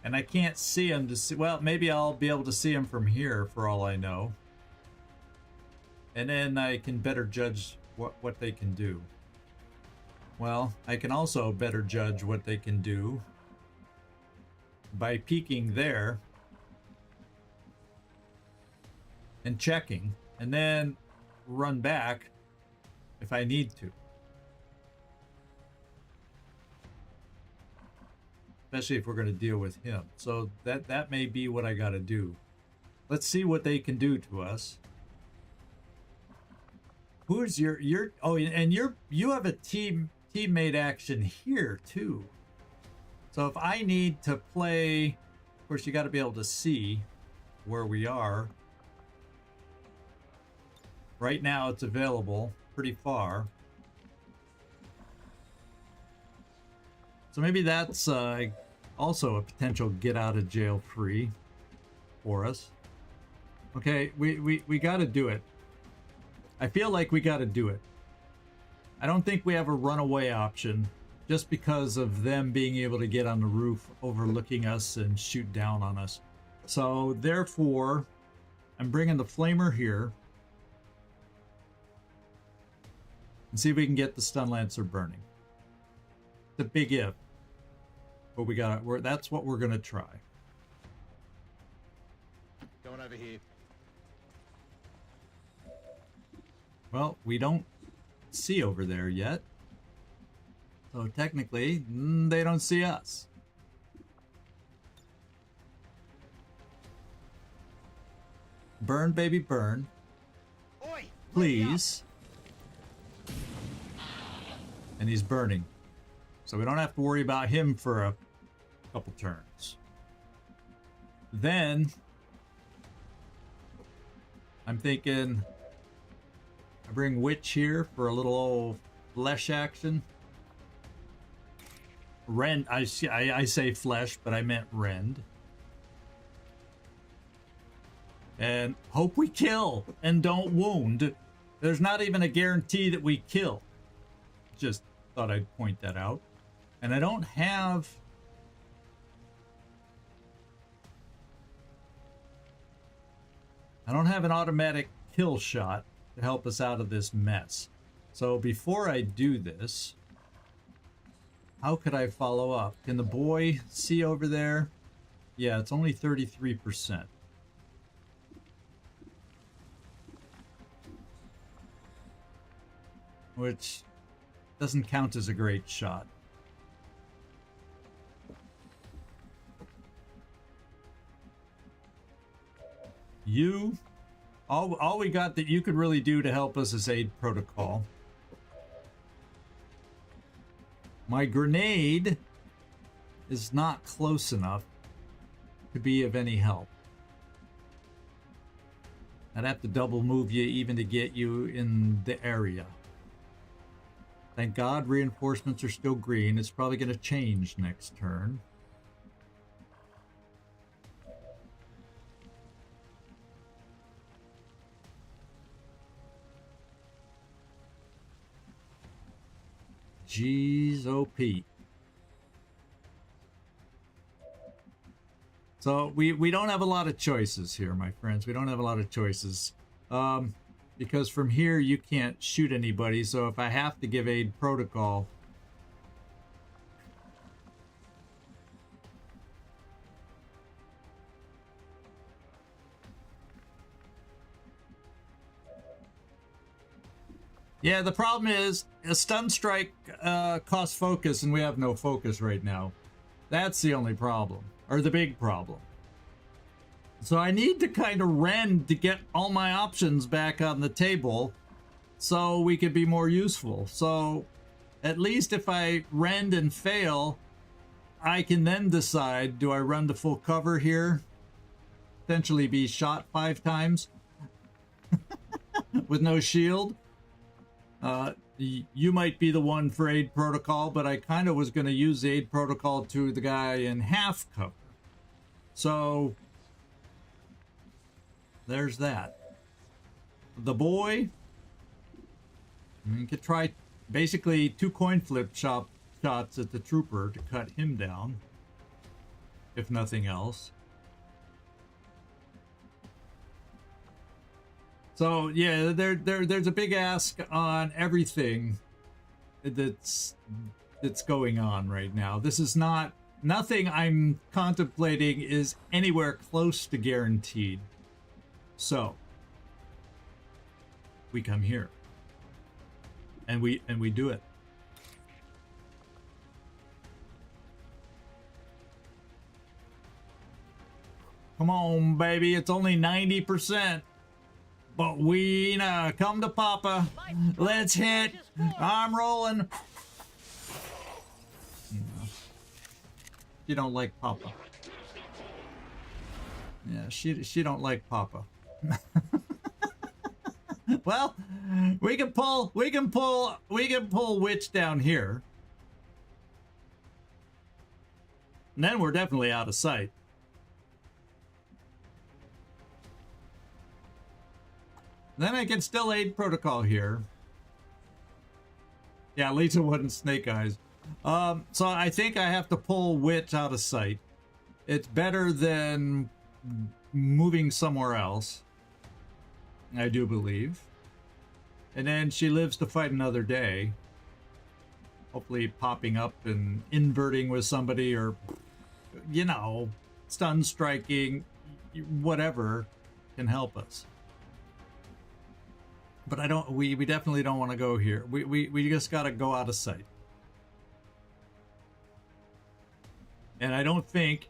And I can't see them to see. Well, maybe I'll be able to see them from here for all I know. And then I can better judge what they can do. Well, I can also better judge what they can do by peeking there and checking, and then run back if I need to. Especially if we're going to deal with him. So that may be what I got to do. Let's see what they can do to us. Who's your oh, and you have a teammate action here too. So if I need to play, of course you got to be able to see where we are. Right now it's available pretty far. So maybe that's also a potential get out of jail free for us. Okay, we got to do it. I feel like we got to do it. I don't think we have a runaway option just because of them being able to get on the roof overlooking us and shoot down on us. So therefore, I'm bringing the flamer here and see if we can get the stun lancer burning. It's a big if, but that's what we're gonna try. Going over here. Well, we don't see over there yet, so technically they don't see us. Burn, baby, burn. Oi! Please. And he's burning. So we don't have to worry about him for a couple turns. Then I'm thinking I bring Witch here for a little old flesh action. Rend, I say flesh, but I meant rend. And hope we kill and don't wound. There's not even a guarantee that we kill. Just thought I'd point that out. And I don't have an automatic kill shot to help us out of this mess. So before I do this, how could I follow up? Can the boy see over there? Yeah, it's only 33%. Which doesn't count as a great shot. You, all we got that you could really do to help us is aid protocol. My grenade is not close enough to be of any help. I'd have to double move you even to get you in the area. Thank God reinforcements are still green. It's probably going to change next turn. Jeez, OP. So we don't have a lot of choices here, my friends. We don't have a lot of choices. Because from here you can't shoot anybody, so if I have to give aid protocol, yeah, the problem is a stun strike costs focus, and we have no focus right now. That's the only problem, or the big problem. So I need to kind of rend to get all my options back on the table so we could be more useful. So at least if I rend and fail, I can then decide, do I run to full cover here? Potentially be shot 5 times with no shield? you might be the one for aid protocol, but I kind of was going to use the aid protocol to the guy in half cover. So there's that. The boy, you could try basically 2 coin flip shots at the trooper to cut him down, if nothing else. So yeah, there's a big ask on everything that's going on right now. This is nothing I'm contemplating is anywhere close to guaranteed. So we come here and we do it. Come on, baby, it's only 90%. But we come to Papa. Let's hit. I'm rolling. She don't like Papa. Yeah, she don't like Papa. Well, we can pull Witch down here. And then we're definitely out of sight. Then I can still aid protocol here. Yeah, Lisa wasn't Snake Eyes. So I think I have to pull Witch out of sight. It's better than moving somewhere else, I do believe. And then she lives to fight another day. Hopefully popping up and inverting with somebody, or, you know, stun striking, whatever can help us. But we definitely don't want to go here. We just got to go out of sight. And I don't think,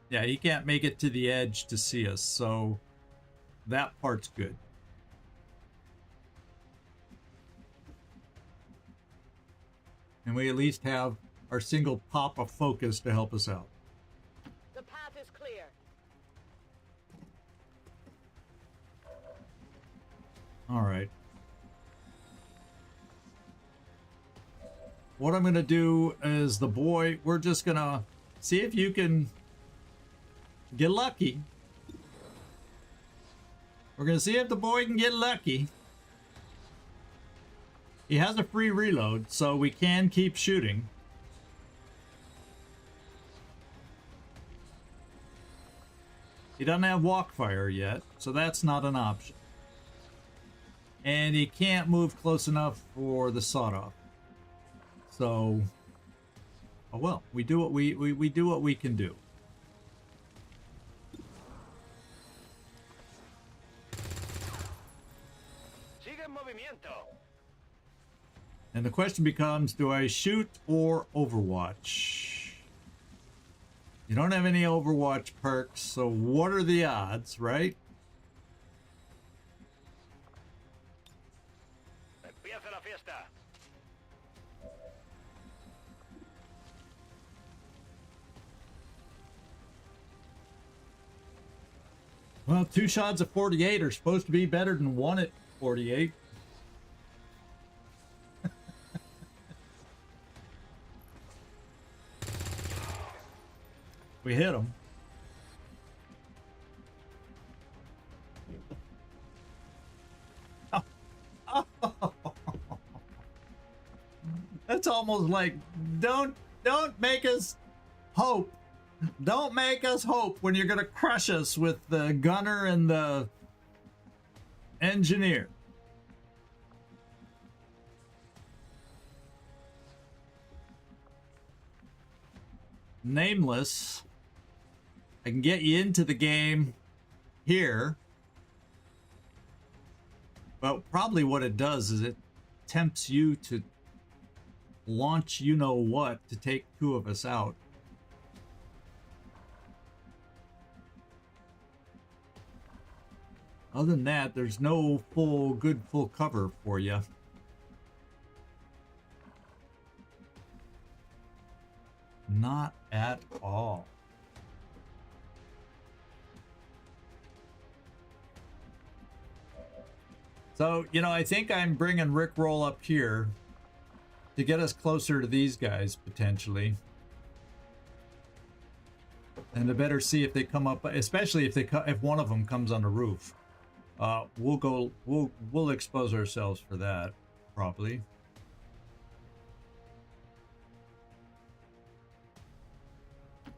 yeah, he can't make it to the edge to see us, so that part's good. And we at least have our single Papa focus to help us out. The path is clear. All right. What I'm going to do is the boy, we're just going to see if you can get lucky. We're going to see if the boy can get lucky. He has a free reload, so we can keep shooting. He doesn't have walk fire yet, so that's not an option. And he can't move close enough for the sawed-off. So, oh well, we do what we do what we can do. Sigue en movimiento. And the question becomes, do I shoot or Overwatch? You don't have any Overwatch perks, so what are the odds, right? Empieza la fiesta. Well, 2 shots at 48 are supposed to be better than 1 at 48. We hit him. That's almost like, don't make us hope. Don't make us hope when you're gonna crush us with the gunner and the engineer. Nameless. I can get you into the game here. But probably what it does is it tempts you to launch you-know-what to take 2 of us out. Other than that, there's no good full cover for you. Not at all. So, you know, I think I'm bringing Rickroll up here to get us closer to these guys, potentially. And to better see if they come up, especially if if one of them comes on the roof. We'll expose ourselves for that, probably.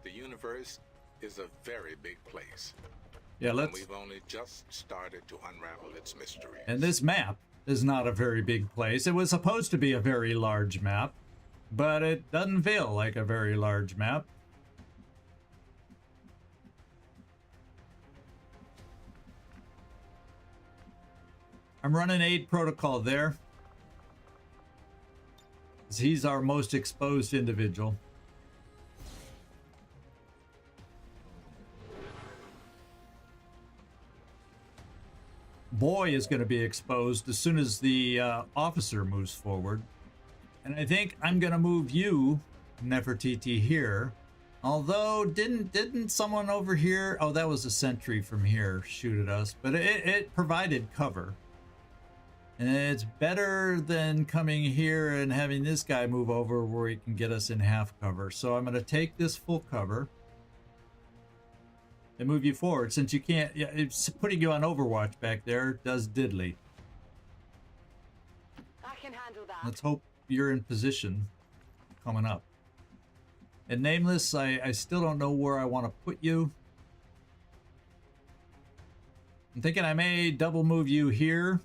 The universe is a very big place. Yeah, And let's... we've only just started to unravel its mysteries. And this map is not a very big place. It was supposed to be a very large map, but it doesn't feel like a very large map. I'm running aid protocol there. He's our most exposed individual. Boy is going to be exposed as soon as the officer moves forward. And I think I'm going to move you, Nefertiti, here. Although, didn't someone over here... Oh, that was a sentry from here shoot at us. But it provided cover. And it's better than coming here and having this guy move over where he can get us in half cover. So I'm going to take this full cover and move you forward, since you can't... Yeah, it's putting you on Overwatch back there does diddly. I can handle that. Let's hope you're in position coming up. And Nameless, I still don't know where I want to put you. I'm thinking I may double move you here,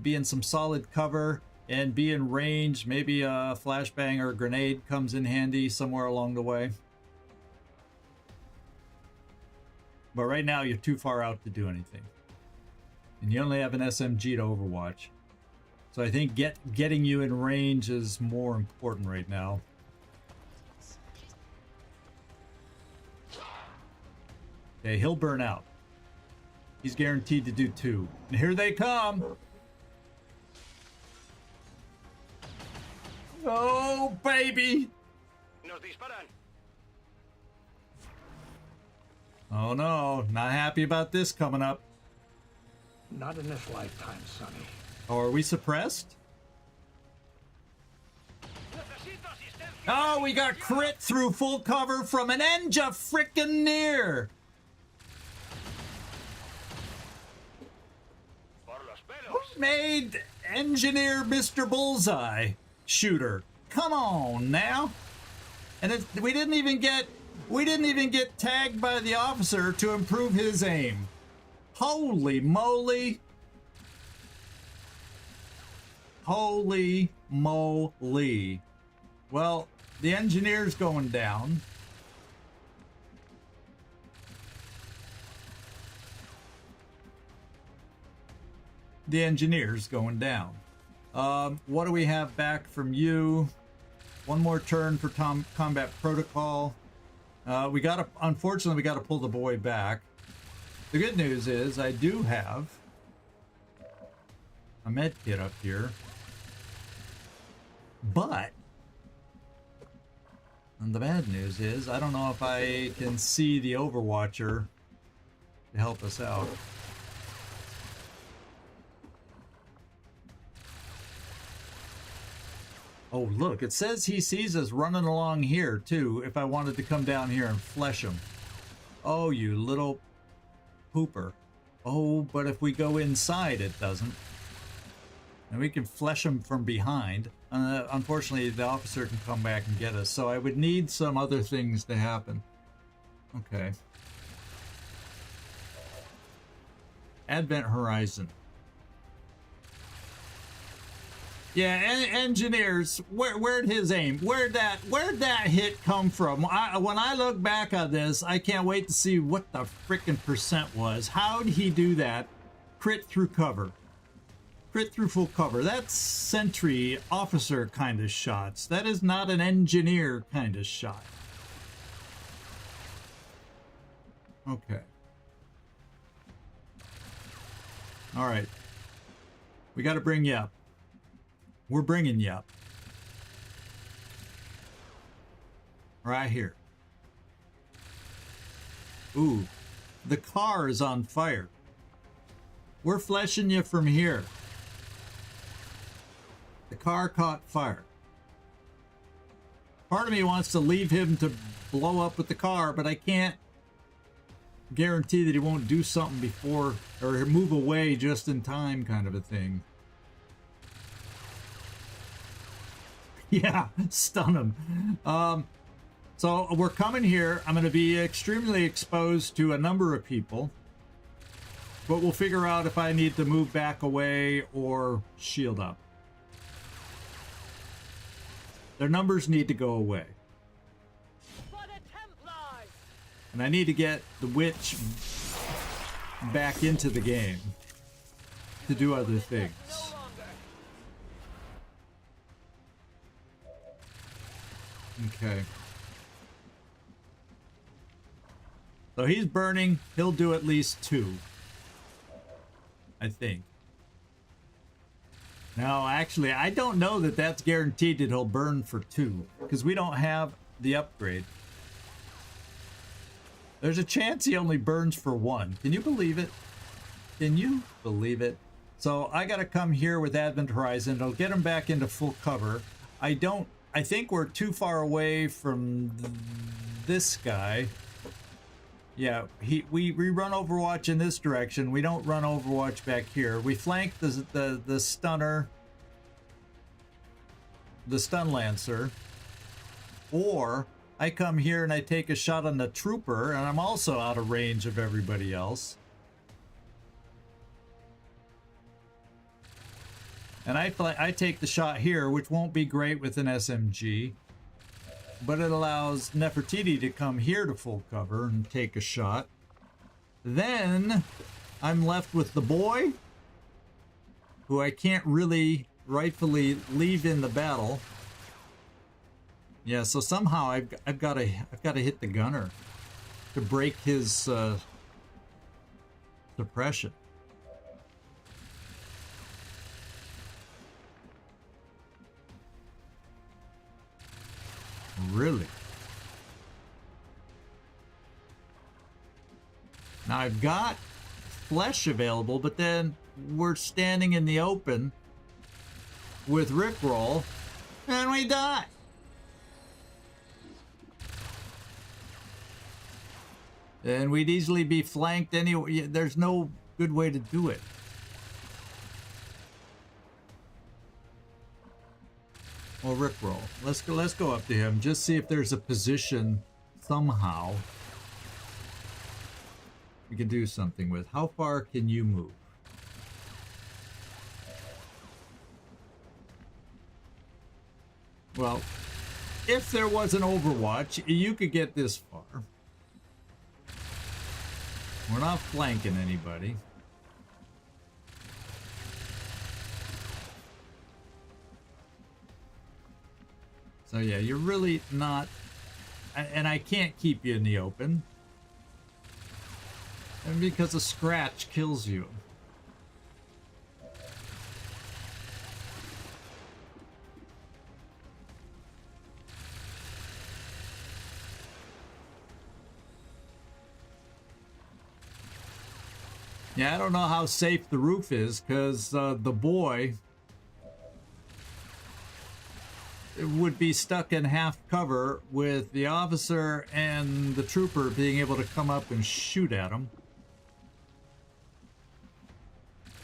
be in some solid cover, and be in range. Maybe a flashbang or a grenade comes in handy somewhere along the way. But right now, you're too far out to do anything. And you only have an SMG to Overwatch. So I think getting you in range is more important right now. Okay, he'll burn out. He's guaranteed to do 2. And here they come! Oh, baby! Nos disparan. Oh no, not happy about this coming up. Not in this lifetime, Sonny. Oh, are we suppressed? Oh, we got crit through full cover from an Engineer. Who made Engineer Mr. Bullseye shooter? Come on now. And we didn't even get tagged by the officer to improve his aim. Holy moly. Holy moly. Well, the engineer's going down. The engineer's going down. What do we have back from you? One more turn for combat protocol. Unfortunately, we got to pull the boy back. The good news is I do have a med kit up here. But, and the bad news is I don't know if I can see the Overwatcher to help us out. Oh, look, it says he sees us running along here, too, if I wanted to come down here and flesh him. Oh, you little pooper. Oh, but if we go inside, it doesn't. And we can flesh him from behind. Unfortunately, the officer can come back and get us, so I would need some other things to happen. Okay. Advent Horizon. Yeah, engineers, where'd his aim? Where'd that hit come from? When I look back on this, I can't wait to see what the frickin' percent was. How'd he do that? Crit through cover. Crit through full cover. That's sentry officer kind of shots. That is not an engineer kind of shot. Okay. All right. We got to bring you up. We're bringing you up. Right here. Ooh, the car is on fire. We're fleshing you from here. The car caught fire. Part of me wants to leave him to blow up with the car, but I can't guarantee that he won't do something before or move away just in time, kind of a thing. Yeah, stun him. So we're coming here. I'm going to be extremely exposed to a number of people, but we'll figure out if I need to move back away or shield up. Their numbers need to go away. For the Templars! And I need to get the witch back into the game to do other things. No longer. Okay. So he's burning. He'll do at least 2. I think. No, actually, I don't know that that's guaranteed that he'll burn for 2. Because we don't have the upgrade. There's a chance he only burns for 1. Can you believe it? Can you believe it? So I got to come here with Advent Horizon. It'll get him back into full cover. I think we're too far away from this guy. Yeah, we run Overwatch in this direction. We don't run Overwatch back here. We flank the stunner, the stun lancer, or I come here and I take a shot on the trooper, and I'm also out of range of everybody else. And I take the shot here, which won't be great with an SMG. But it allows Nefertiti to come here to full cover and take a shot. Then I'm left with the boy, who I can't really rightfully leave in the battle. Yeah, so somehow I've got to hit the gunner to break his suppression. Really? Now I've got flesh available, but then we're standing in the open with Rickroll, and we die. And we'd easily be flanked anyway. There's no good way to do it. Well, Rickroll. Let's go up to him. Just see if there's a position somehow we can do something with. How far can you move? Well, if there was an Overwatch, you could get this far. We're not flanking anybody. So yeah, you're really not, and I can't keep you in the open, and because a scratch kills you. Yeah, I don't know how safe the roof is, because the boy would be stuck in half cover with the officer and the trooper being able to come up and shoot at him.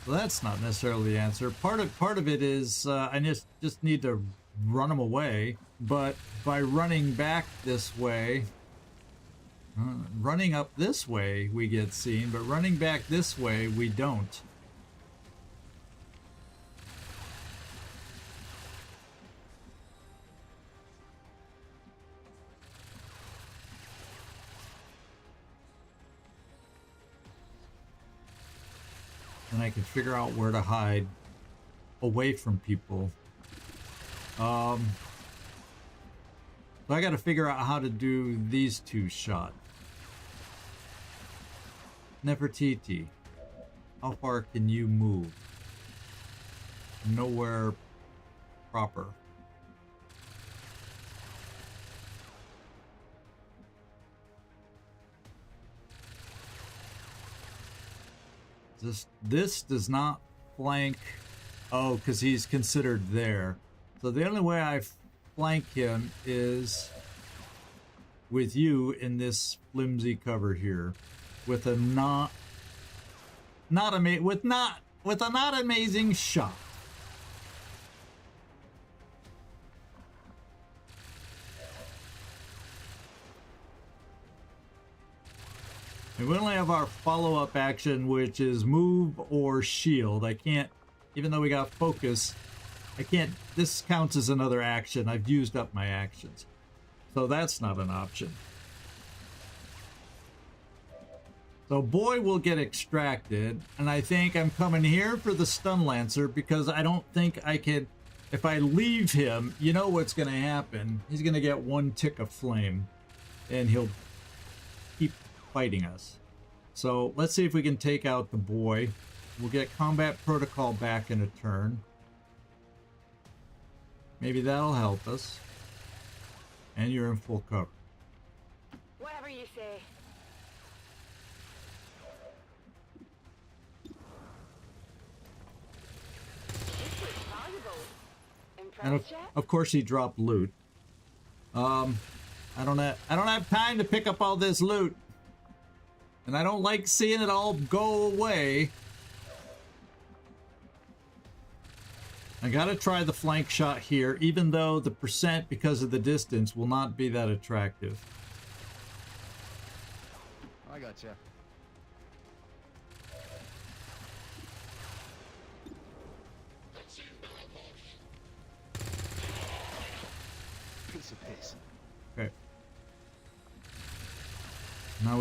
So that's not necessarily the answer. Part of it is I just need to run him away, but by running back this way, running up this way we get seen, but running back this way we don't. And I can figure out where to hide away from people. So I got to figure out how to do these 2 shots. Nefertiti, how far can you move? Nowhere proper. This does not flank Oh, because he's considered there. So the only way I flank him is with you in this flimsy cover here, with a not amazing shot. And we only have our follow-up action, which is move or shield. I can't, even though we got focus, I can't, this counts as another action. I've used up my actions. So that's not an option. So boy will get extracted, and I think I'm coming here for the Stun Lancer because I don't think I can, if I leave him, you know what's going to happen. He's going to get one tick of flame, and he'll keep fighting us. So let's see if we can take out the boy. We'll get combat protocol back in a turn. Maybe that'll help us. And you're in full cover. Whatever you say. This looks valuable. And Impressed yet? of course he dropped loot. I don't have time to pick up all this loot. And I don't like seeing it all go away. I gotta try the flank shot here, even though the percent, because of the distance, will not be that attractive. I gotcha. Piece of piss. Okay. Now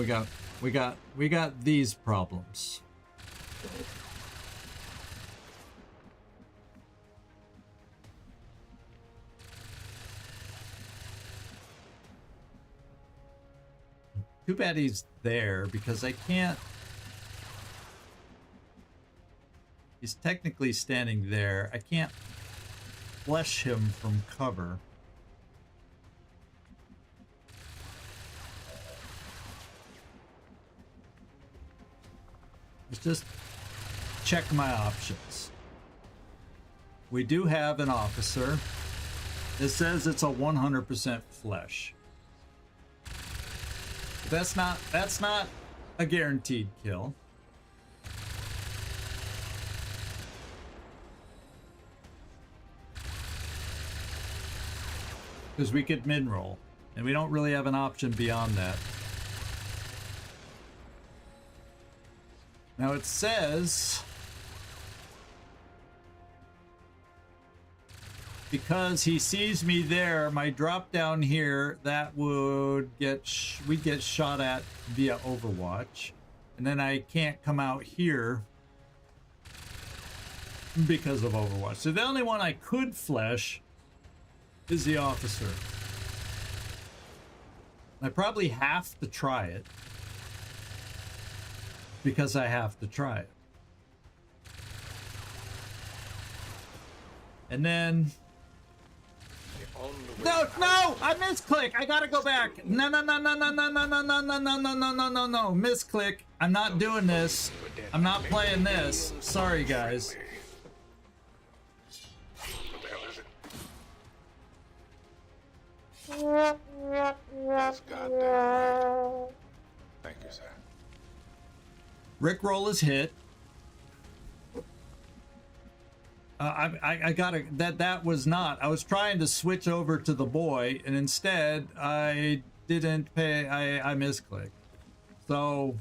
we got these problems. Too bad he's there because I can't. He's technically standing there. I can't flush him from cover. Let's just check my options. We do have an officer. It says it's a 100% flesh. That's not a guaranteed kill. Because we could min-roll, and we don't really have an option beyond that. Now it says, because he sees me there, my drop down here, that would get, we'd get shot at via Overwatch. And then I can't come out here because of Overwatch. So the only one I could flesh is the officer. I probably have to try it. Because I have to try it. And then... No, I misclick. I gotta go back. No. Misclick. I'm not doing this. I'm not playing this. Sorry, guys. What the hell is it? That's goddamn right. Thank you, sir. Rickroll is hit. I gotta, that was not, I was trying to switch over to the boy, and instead I didn't pay, I misclicked. So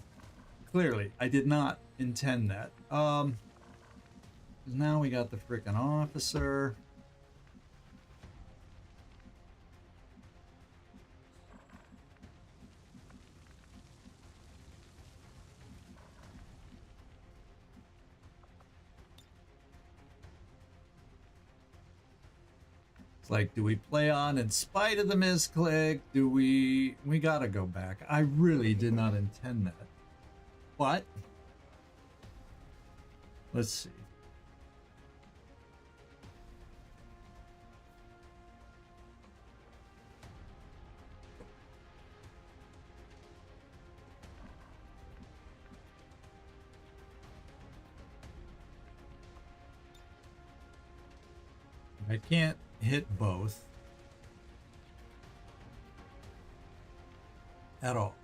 clearly I did not intend that. Now we got the freaking officer. Like, do we play on in spite of the misclick? Do we gotta go back. I really did not intend that. But let's see. I can't hit both at all.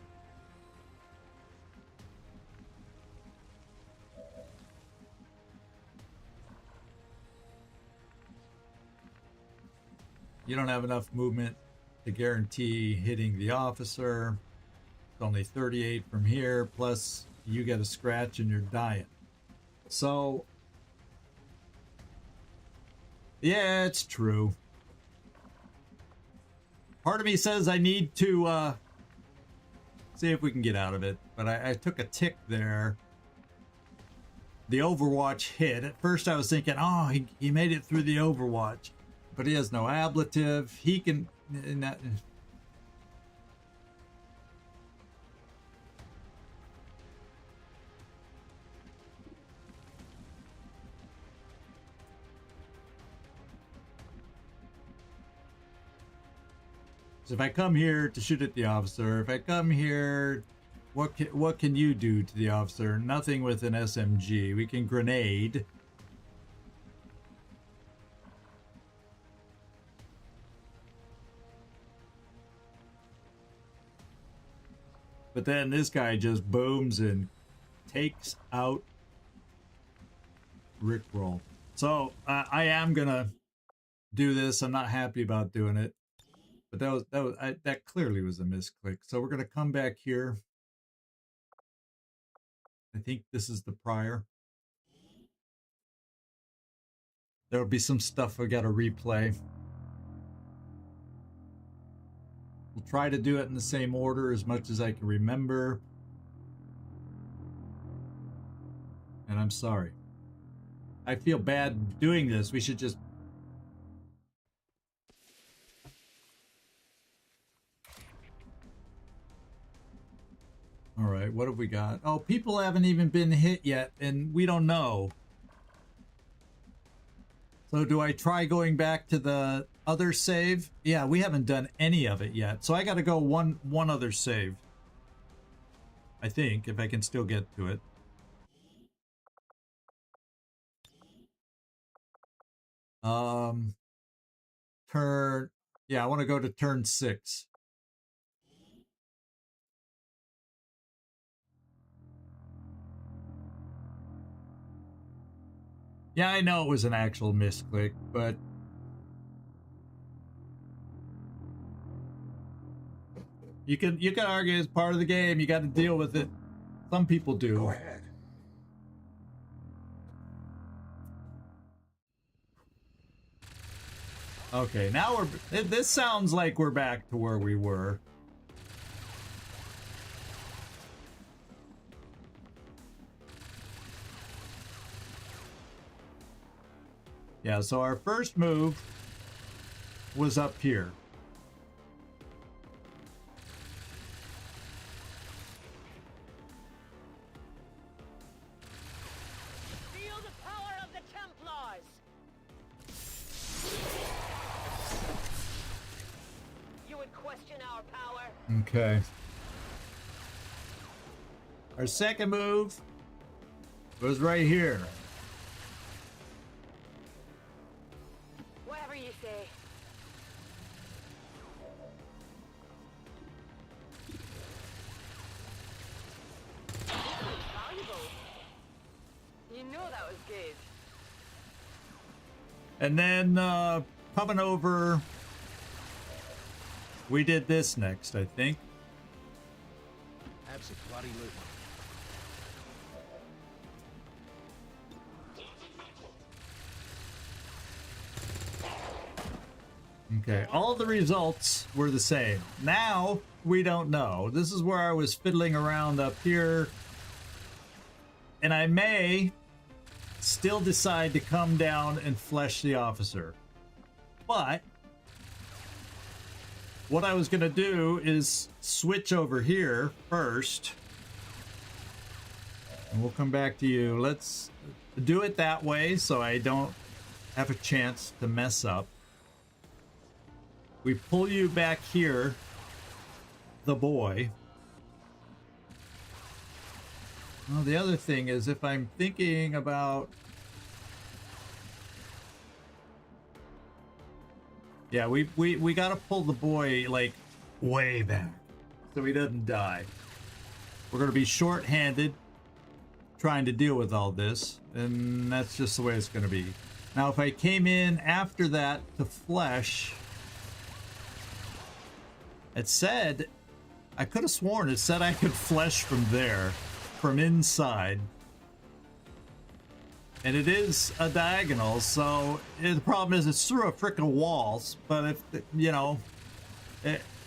You don't have enough movement to guarantee hitting the officer. It's only 38 from here, plus you get a scratch and you're dying. So, yeah, it's true. Part of me says I need to see if we can get out of it, but I took a tick there. The Overwatch hit. At first I was thinking, oh, he made it through the Overwatch. But he has no ablative. He can... So if I come here to shoot at the officer, if I come here, what can you do to the officer? Nothing with an SMG. We can grenade. But then this guy just booms and takes out Rickroll. So I am gonna do this. I'm not happy about doing it, but that clearly was a misclick. So we're gonna come back here. I think this is the prior. There'll be some stuff I gotta replay. We'll try to do it in the same order as much as I can remember. And I'm sorry. I feel bad doing this. We should just... All right, what have we got? Oh, people haven't even been hit yet, and we don't know. So do I try going back to the other save? Yeah, we haven't done any of it yet. So I got to go one other save. I think, if I can still get to it. Turn... Yeah, I want to go to turn 6. Yeah, I know it was an actual misclick, but... You can argue it's part of the game. You got to deal with it. Some people do. Go ahead. Okay, now this sounds like we're back to where we were. Yeah, so our first move was up here. Feel the power of the Templars! You would question our power? Okay. Our second move was right here. Whatever you say. This was valuable. You know that was good. And then coming over, we did this next, I think. Absolutely. Okay, all the results were the same. Now, we don't know. This is where I was fiddling around up here. And I may still decide to come down and flesh the officer. But what I was going to do is switch over here first. And we'll come back to you. Let's do it that way so I don't have a chance to mess up. We pull you back here, the boy. Well, the other thing is, if I'm thinking about Yeah, we gotta pull the boy, like, way back so he doesn't die. We're gonna be short-handed trying to deal with all this, and that's just the way it's gonna be. Now, if I came in after that to flesh, it said, I could have sworn it said I could flesh from there, from inside. And it is a diagonal, so the problem is it's through a frickin' walls. But if, you know,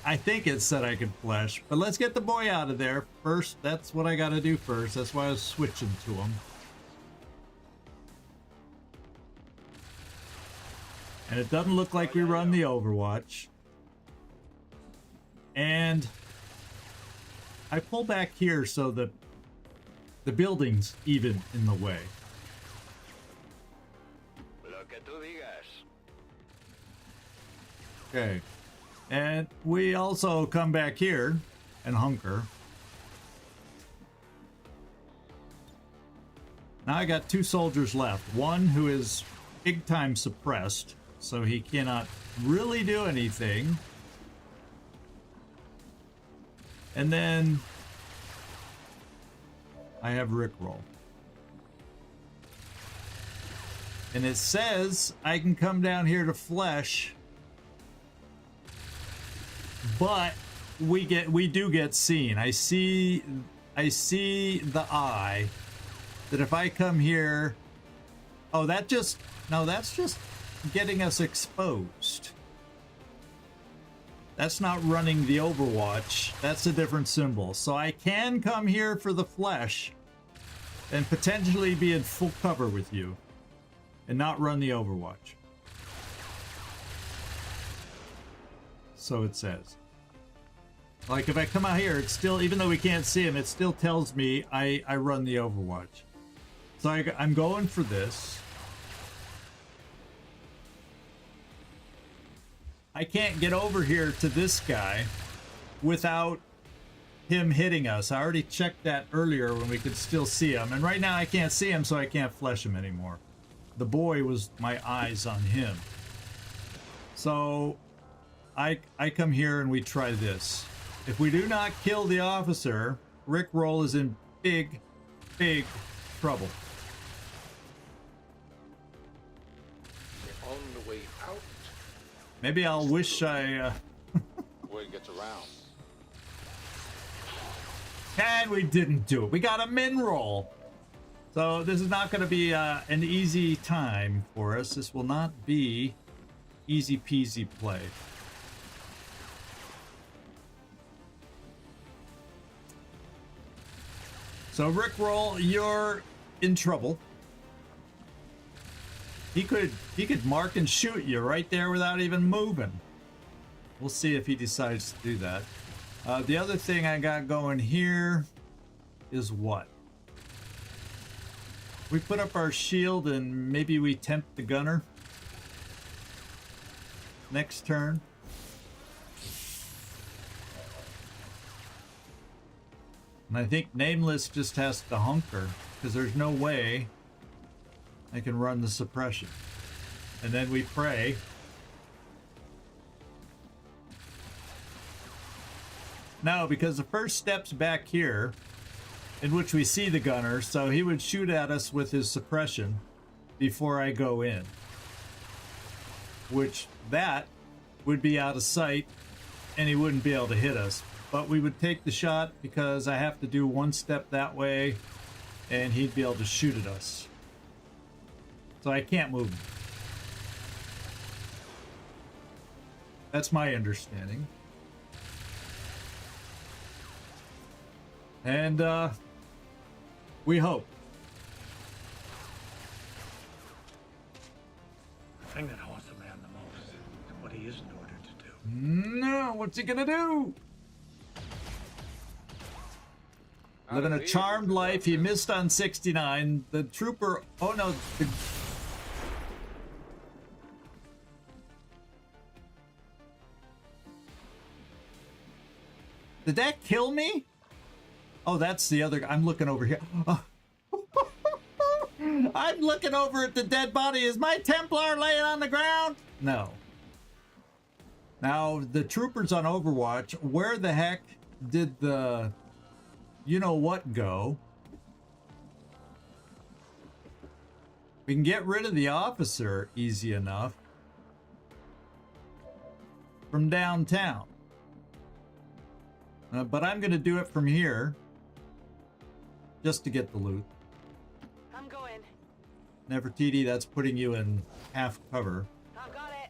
I think it said I could flesh. But let's get the boy out of there first. That's what I gotta do first. That's why I was switching to him. And it doesn't look like we run the Overwatch. And I pull back here so that the building's even in the way. Okay, and we also come back here and hunker. Now I got 2 soldiers left. One who is big time suppressed, so he cannot really do anything. And then I have Rickroll. And it says I can come down here to flesh, but we do get seen. I see the eye that if I come here, oh, that's just getting us exposed. That's not running the Overwatch. That's a different symbol. So I can come here for the flesh and potentially be in full cover with you and not run the Overwatch. So it says. Like if I come out here, it's still, even though we can't see him, it still tells me I run the Overwatch. So I'm going for this. I can't get over here to this guy without him hitting us. I already checked that earlier when we could still see him. And right now I can't see him, so I can't flesh him anymore. The boy was my eyes on him. So I come here and we try this. If we do not kill the officer, Rickroll is in big, big trouble. We're on the way out. Maybe I'll wish I... Before he gets around. And we didn't do it. We got a min roll. So this is not going to be an easy time for us. This will not be easy peasy play. So Rickroll, you're in trouble. He could mark and shoot you right there without even moving. We'll see if he decides to do that. The other thing I got going here is what? We put up our shield and maybe we tempt the gunner next turn. And I think Nameless just has to hunker because there's no way I can run the suppression. And then we pray. No, because the first step's back here, in which we see the gunner, so he would shoot at us with his suppression before I go in. Which, that would be out of sight, and he wouldn't be able to hit us. But we would take the shot because I have to do one step that way, and he'd be able to shoot at us. So I can't move him. That's my understanding. And we hope. The thing that haunts a man the most is what he isn't ordered to do. No, what's he gonna do? Living a charmed life. He missed on 69. The trooper. Oh no. Did that kill me? Oh, that's the other. I'm looking over here. Oh. I'm looking over at the dead body. Is my Templar laying on the ground? No. Now, the troopers on Overwatch, where the heck did the you-know-what go? We can get rid of the officer easy enough from downtown. But I'm going to do it from here just to get the loot. I'm going. Nefertiti, that's putting you in half cover. I've got it.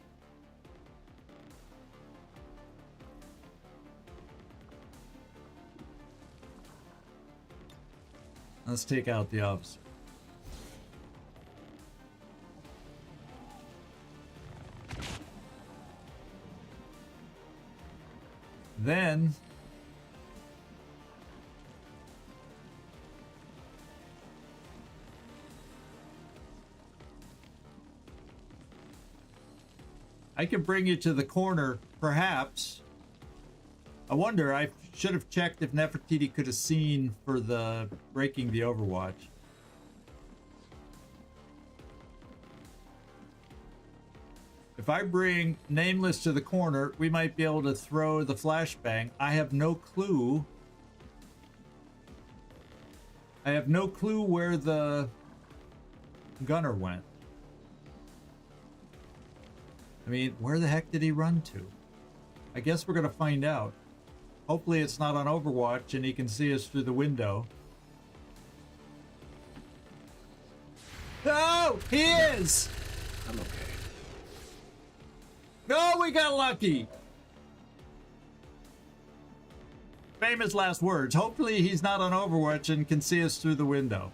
Let's take out the officer. Then I can bring you to the corner, perhaps. I wonder, I should have checked if Nefertiti could have seen for the breaking the Overwatch. If I bring Nameless to the corner, we might be able to throw the flashbang. I have no clue. I have no clue where the gunner went. I mean, where the heck did he run to? I guess we're gonna find out. Hopefully it's not on Overwatch and he can see us through the window. Oh, he is! I'm okay. No, we got lucky! Famous last words. Hopefully he's not on Overwatch and can see us through the window.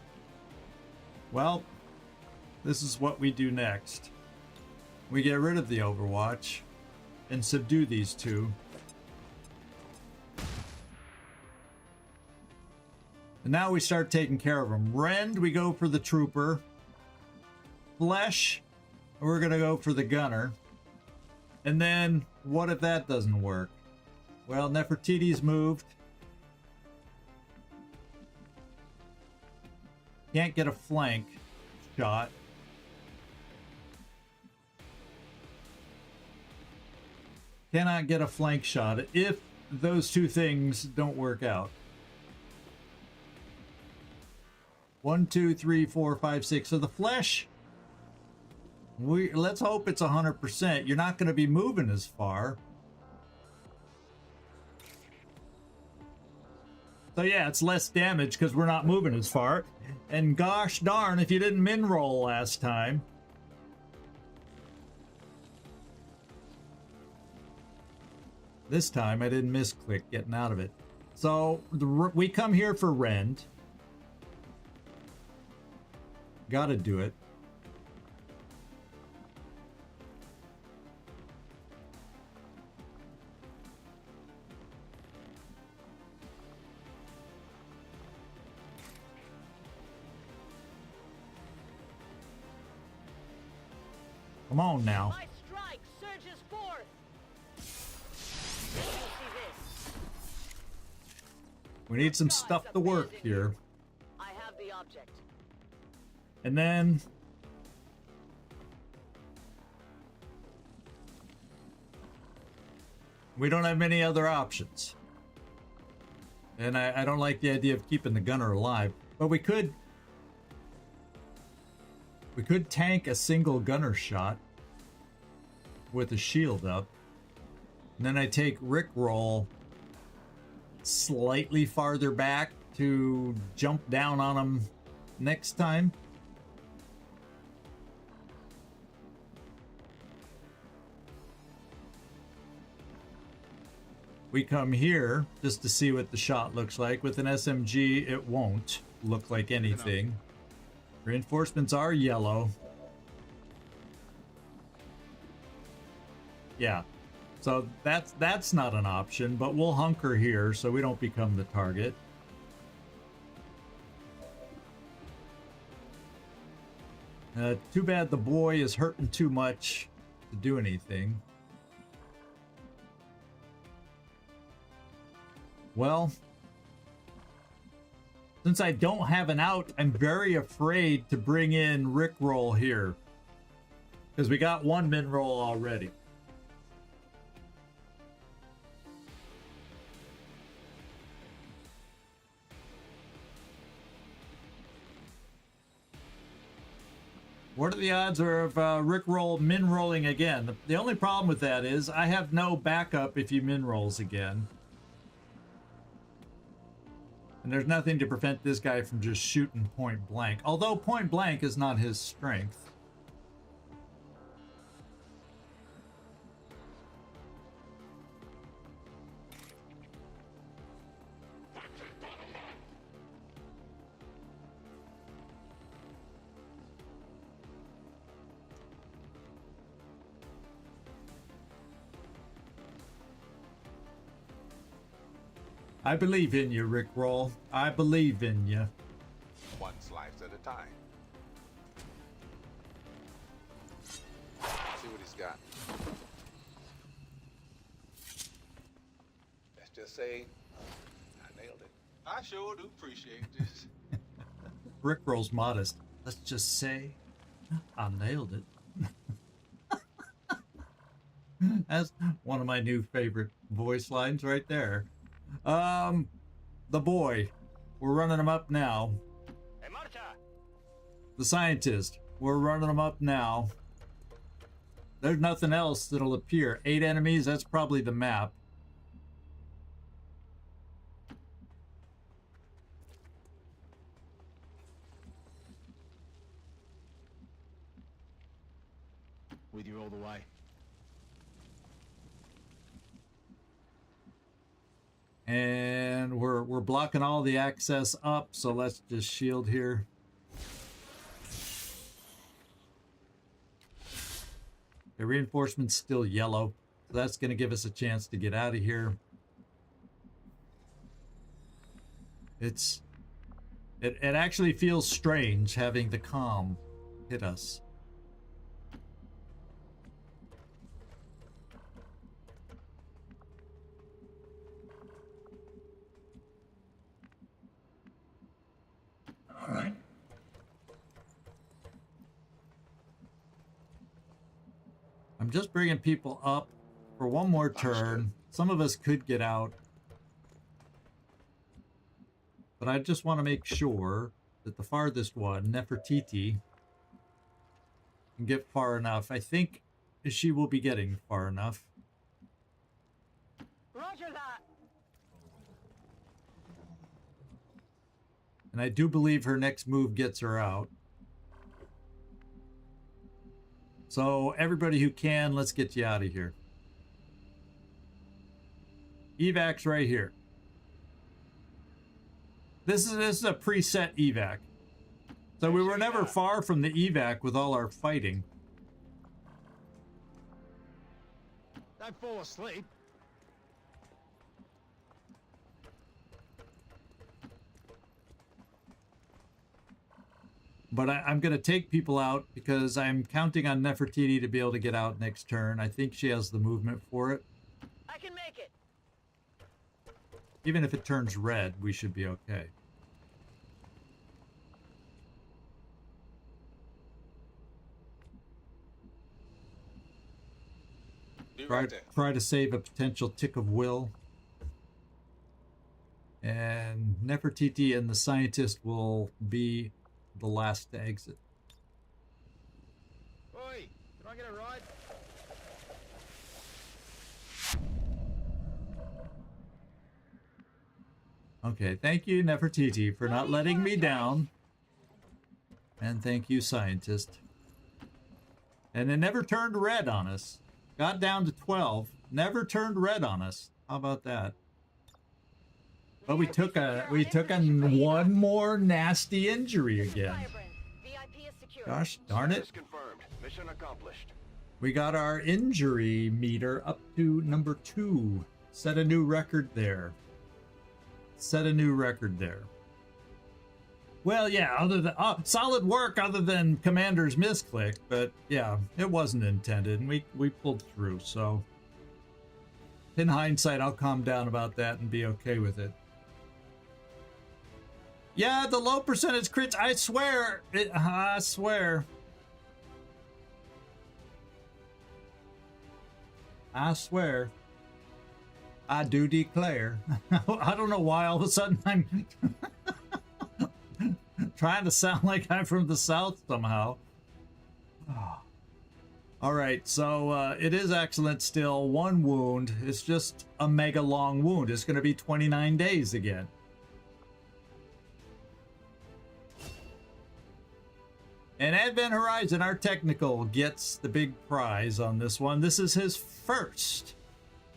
Well, this is what we do next. We get rid of the Overwatch and subdue these two. And now we start taking care of them. Rend, we go for the trooper. Flesh, we're gonna go for the gunner. And then, what if that doesn't work? Well, Nefertiti's moved. Can't get a flank shot. Cannot get a flank shot if those two things don't work out. 1, 2, 3, 4, 5, 6. So the flesh, let's hope it's 100%. You're not going to be moving as far. So yeah, it's less damage because we're not moving as far. And gosh darn, if you didn't min roll last time. This time I didn't misclick getting out of it. So we come here for Rend. Gotta do it. Come on now. My strike surges forth. You see this? We need some stuff to work here. I have the object. And then we don't have many other options. And I don't like the idea of keeping the gunner alive. But we could tank a single gunner shot with a shield up. And then I take Rickroll slightly farther back to jump down on him next time. We come here just to see what the shot looks like. With an SMG, it won't look like anything. Reinforcements are yellow. Yeah. So that's not an option, but we'll hunker here so we don't become the target. Too bad the boy is hurting too much to do anything. Well, since I don't have an out, I'm very afraid to bring in Rickroll here. Because we got one min roll already. What are the odds of Rickroll min rolling again? The only problem with that is I have no backup if he min rolls again. And there's nothing to prevent this guy from just shooting point blank. Although point blank is not his strength. I believe in you, Rickroll. I believe in you. One slice at a time. See what he's got. Let's just say I nailed it. I sure do appreciate this. Rickroll's modest. Let's just say I nailed it. That's one of my new favorite voice lines right there. The boy. We're running him up now. The scientist. We're running him up now. There's nothing else that'll appear. 8 enemies, that's probably the map. With you all the way. And we're blocking all the access up, so let's just shield here. The reinforcement's still yellow, so that's going to give us a chance to get out of here. It actually feels strange having the comm hit us. All right. I'm just bringing people up for one more turn. Some of us could get out. But I just want to make sure that the farthest one, Nefertiti, can get far enough. I think she will be getting far enough. Roger that. And I do believe her next move gets her out. So everybody who can, let's get you out of here. Evac's right here. This is a preset evac. So we were never far from the evac with all our fighting. Don't fall asleep. But I'm going to take people out because I'm counting on Nefertiti to be able to get out next turn. I think she has the movement for it. I can make it. Even if it turns red, we should be okay. Be right there. Try to save a potential tick of will. And Nefertiti and the scientist will be the last to exit. Oi, can I get a ride? Okay, thank you, Nefertiti, for not letting me down. And thank you, scientist. And it never turned red on us. Got down to 12. Never turned red on us. How about that? But we took one more nasty injury again. VIP is secure. Gosh darn it. Status confirmed. Mission accomplished. We got our injury meter up to number 2. Set a new record there. Set a new record there. Well, yeah, other than solid work other than Commander's misclick, but yeah, it wasn't intended, and we pulled through, so in hindsight, I'll calm down about that and be okay with it. Yeah, the low percentage crits, I swear. I swear. I swear. I do declare. I don't know why all of a sudden I'm trying to sound like I'm from the South somehow. All right, so it is excellent still. 1 wound. It's just a mega long wound. It's going to be 29 days again. And Advent Horizon, our technical, gets the big prize on this one. This is his first.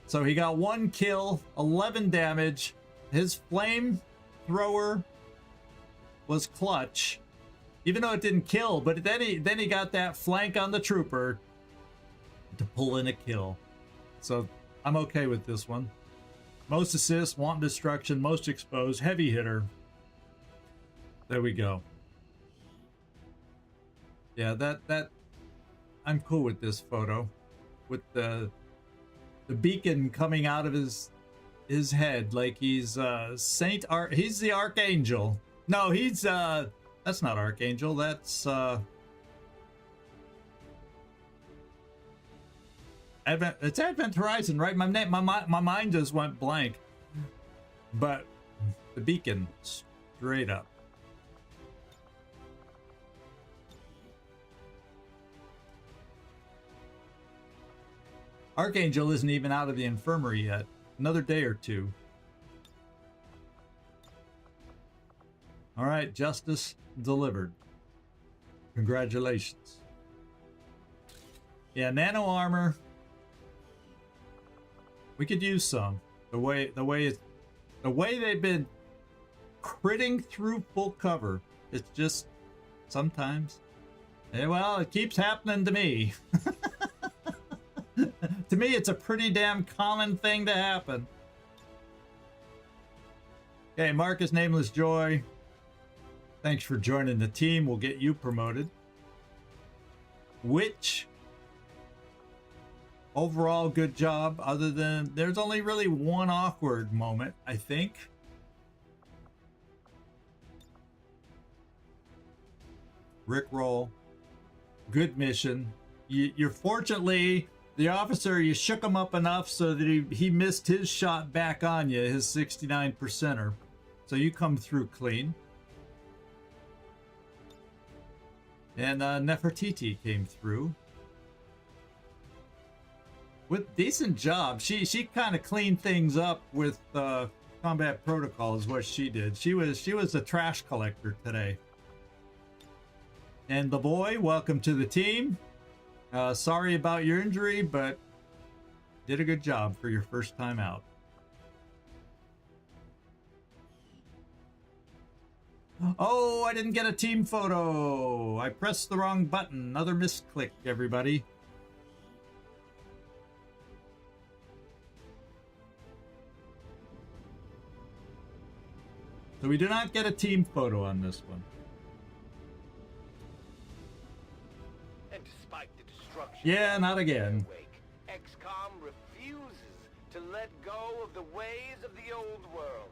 So he got 1 kill, 11 damage. His flamethrower was clutch. Even though it didn't kill, but then he got that flank on the trooper to pull in a kill. So I'm okay with this one. Most assists, wanton destruction, most exposed, heavy hitter. There we go. Yeah, that I'm cool with this photo, with the beacon coming out of his head like he's he's the Archangel. No, he's that's not Archangel. That's it's Advent Horizon, right? My mind just went blank. But the beacon, straight up. Archangel isn't even out of the infirmary yet. Another day or two. All right, justice delivered. Congratulations. Yeah, nano armor. We could use some. The way they've been critting through full cover. It's just sometimes. Yeah, well, it keeps happening to me. To me, it's a pretty damn common thing to happen. Okay, Marcus Nameless Joy. Thanks for joining the team. We'll get you promoted. Which, overall, good job. Other than, there's only really one awkward moment, I think. Rickroll. Good mission. You're fortunately... The officer, you shook him up enough so that he missed his shot back on you, his 69%er. So you come through clean. And Nefertiti came through. With decent job. She kind of cleaned things up with combat protocol is what she did. She was a trash collector today. And the boy, welcome to the team. Sorry about your injury, but did a good job for your first time out. Oh, I didn't get a team photo. I pressed the wrong button. Another misclick, everybody. So we do not get a team photo on this one. Yeah, not again. XCOM refuses to let go of the ways of the old world.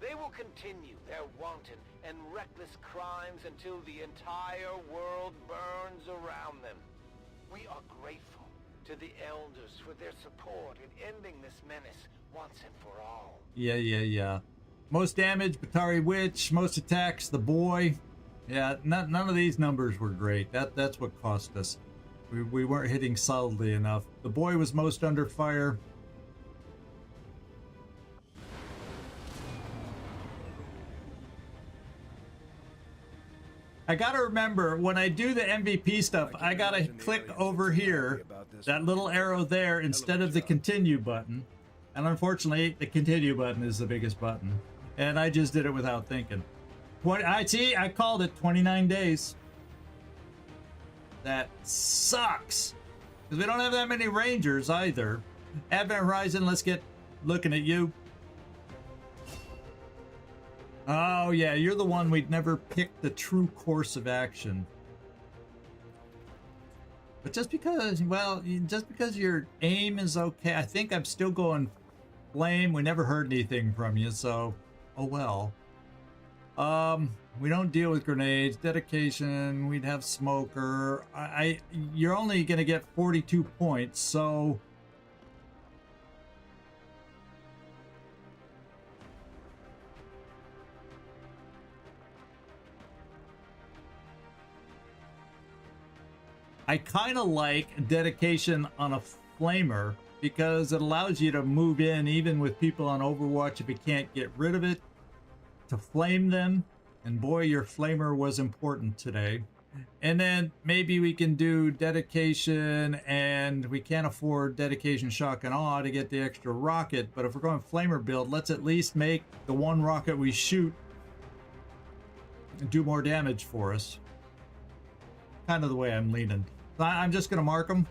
They will continue their wanton and reckless crimes until the entire world burns around them. We are grateful to the elders for their support in ending this menace once and for all. Yeah. Most damage, Batari Witch. Most attacks, the boy. Yeah, none of these numbers were great. That's what cost us. We weren't hitting solidly enough. The boy was most under fire. I gotta remember, when I do the MVP stuff, I gotta click over here, that little arrow there, instead of the continue button. And unfortunately, the continue button is the biggest button. And I just did it without thinking. I called it 29 days. That sucks. Because we don't have that many Rangers either. Advent Horizon, let's get looking at you. Oh yeah, you're the one we'd never picked the true course of action. But just because your aim is okay, I think I'm still going flame. We never heard anything from you, so oh well. We don't deal with grenades. Dedication, we'd have smoker. You're only gonna get 42 points, so I kind of like dedication on a flamer because it allows you to move in even with people on Overwatch if you can't get rid of it, to flame them. And boy, your flamer was important today. And then maybe we can do dedication, and we can't afford dedication shock and awe to get the extra rocket, but if we're going flamer build, let's at least make the one rocket we shoot do more damage for us. Kind of the way I'm leaning. So I'm just going to mark them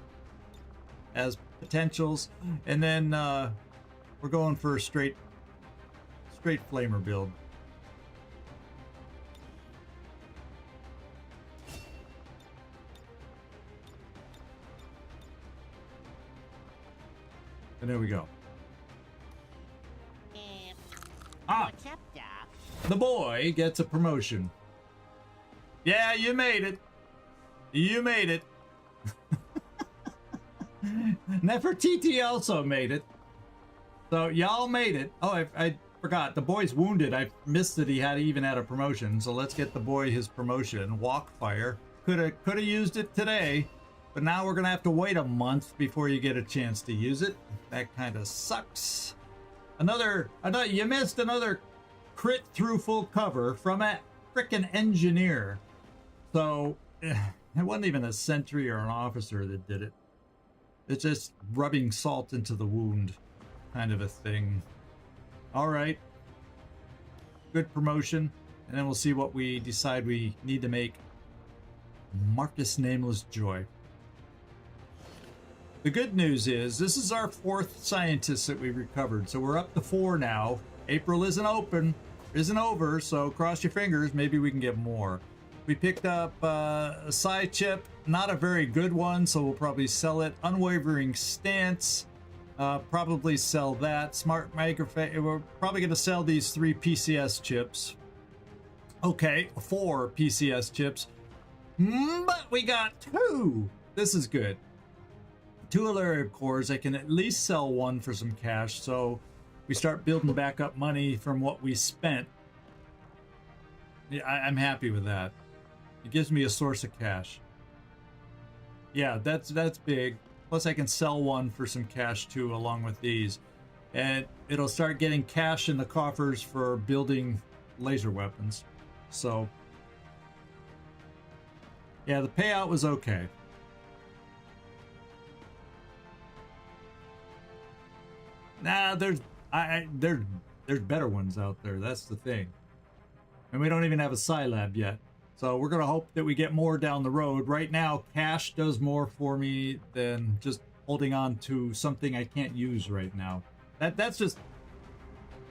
as potentials, and then we're going for a straight flamer build. And there we go. What's up, Doc? The boy gets a promotion. Yeah, you made it. You made it. Nefertiti also made it. So y'all made it. Oh, I forgot. The boy's wounded. I missed that he even had a promotion. So let's get the boy his promotion. Walk fire. Could have used it today, but now we're gonna have to wait a month before you get a chance to use it. That kind of sucks. You missed another crit through full cover from a frickin' engineer. So it wasn't even a sentry or an officer that did it. It's just rubbing salt into the wound kind of a thing. All right. Good promotion. And then we'll see what we decide we need to make Marcus Nameless joy. The good news is this is our 4th scientist that we recovered, so we're up to 4 now. April isn't over, so cross your fingers, maybe we can get more. We picked up a psi chip, not a very good one, so we'll probably sell it. Unwavering stance, probably sell that. Smart microphone, we're probably going to sell these 3 PCS chips. Okay, 4 PCS chips, but we got 2. This is good. 2 Alaric cores. I can at least sell 1 for some cash, so we start building back up money from what we spent. Yeah, I'm happy with that. It gives me a source of cash. Yeah, that's big. Plus I can sell 1 for some cash too along with these. And it'll start getting cash in the coffers for building laser weapons. So yeah, the payout was okay. Nah, there's better ones out there. That's the thing. And we don't even have a Psi Lab yet. So we're gonna hope that we get more down the road. Right now, cash does more for me than just holding on to something I can't use right now. That's just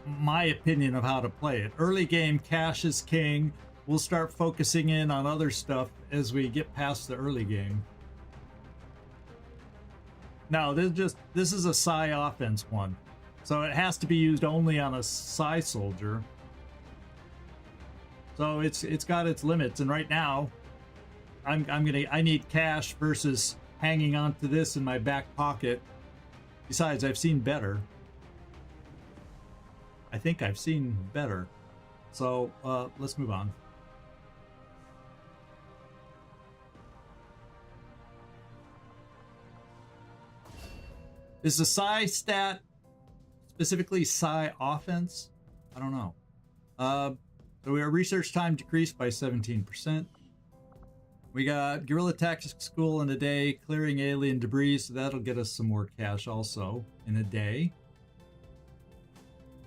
my opinion of how to play it. Early game, cash is king. We'll start focusing in on other stuff as we get past the early game. No, this is a Psi offense one. So it has to be used only on a Psi soldier. So it's got its limits, and right now I need cash versus hanging on to this in my back pocket. Besides, I've seen better. I think I've seen better. So let's move on. Is the Psi stat specifically Psi offense? I don't know. So our research time decreased by 17%. We got Guerrilla Tactics School in a day, clearing alien debris, so that'll get us some more cash also in a day.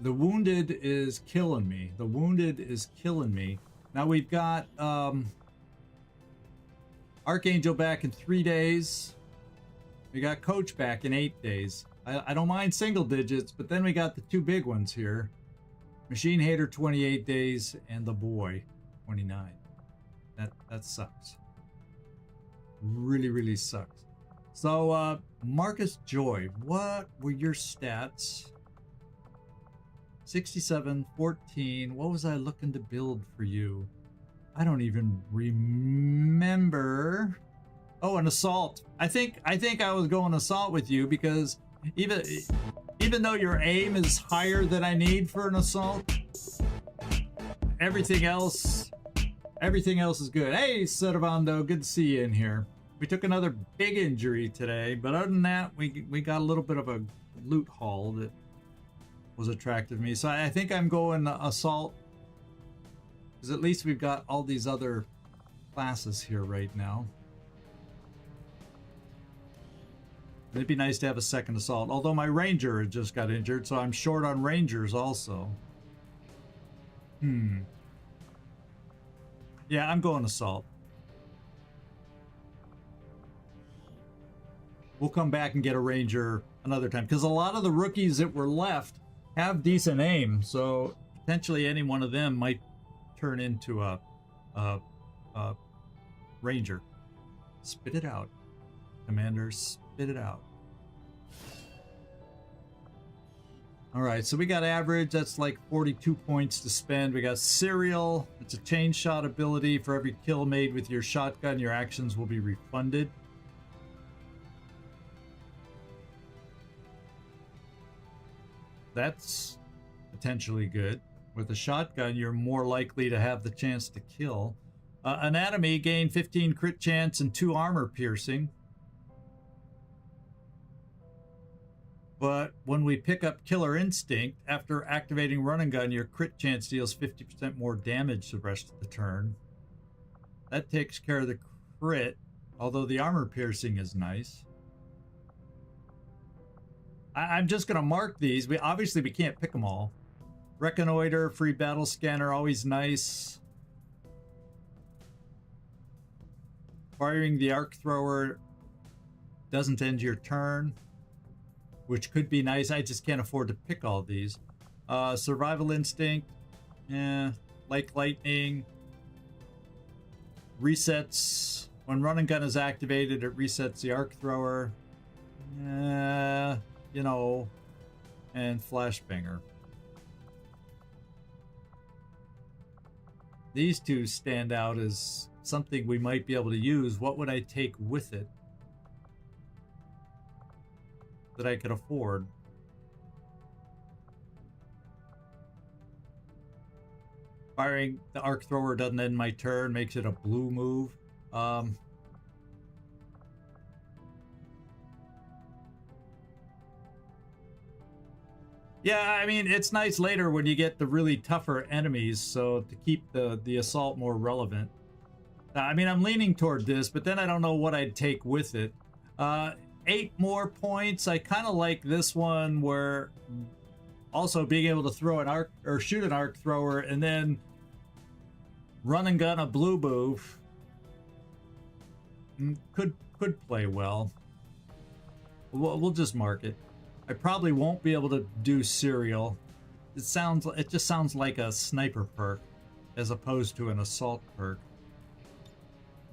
The Wounded is killing me. The Wounded is killing me. Now we've got Archangel back in 3 days. We got Coach back in 8 days. I don't mind single digits, but then we got the 2 big ones here. Machine Hater 28 days and the Boy 29. That sucks. Really, really sucks. So Marcus Joy, what were your stats? 67, 14. What was I looking to build for you? I don't even remember. Oh, an assault. I think I was going assault with you because even though your aim is higher than I need for an assault, everything else is good. Hey, Servando, good to see you in here. We took another big injury today, but other than that, we got a little bit of a loot haul that was attractive to me. So I think I'm going assault, because at least we've got all these other classes here right now. It'd be nice to have a second assault, although my ranger just got injured, so I'm short on rangers also. Yeah, I'm going assault. We'll come back and get a ranger another time, because a lot of the rookies that were left have decent aim, so potentially any one of them might turn into a ranger. Spit it out, Commander. Spit it out. All right, so we got average. That's like 42 points to spend. We got serial. It's a chain shot ability. For every kill made with your shotgun, your actions will be refunded. That's potentially good. With a shotgun, you're more likely to have the chance to kill. Anatomy, gain 15 crit chance and 2 armor piercing. But when we pick up Killer Instinct, after activating Run and Gun, your crit chance deals 50% more damage the rest of the turn. That takes care of the crit, although the armor piercing is nice. I'm just going to mark these. We can't pick them all. Reconnoiter, free battle scanner, always nice. Firing the arc thrower doesn't end your turn, which could be nice. I just can't afford to pick all these. Survival instinct, like lightning. Resets. When run and gun is activated, it resets the arc thrower. You know, and flashbanger. These two stand out as something we might be able to use. What would I take with it that I could afford? Firing the arc thrower doesn't end my turn, makes it a blue move. Yeah, I mean, it's nice later when you get the really tougher enemies, so to keep the assault more relevant. I mean, I'm leaning toward this, but then I don't know what I'd take with it. 8 more points. I kind of like this one, where also being able to throw an arc or shoot an arc thrower and then run and gun a blue move could play well. We'll just mark it. I probably won't be able to do serial. It just sounds like a sniper perk as opposed to an assault perk.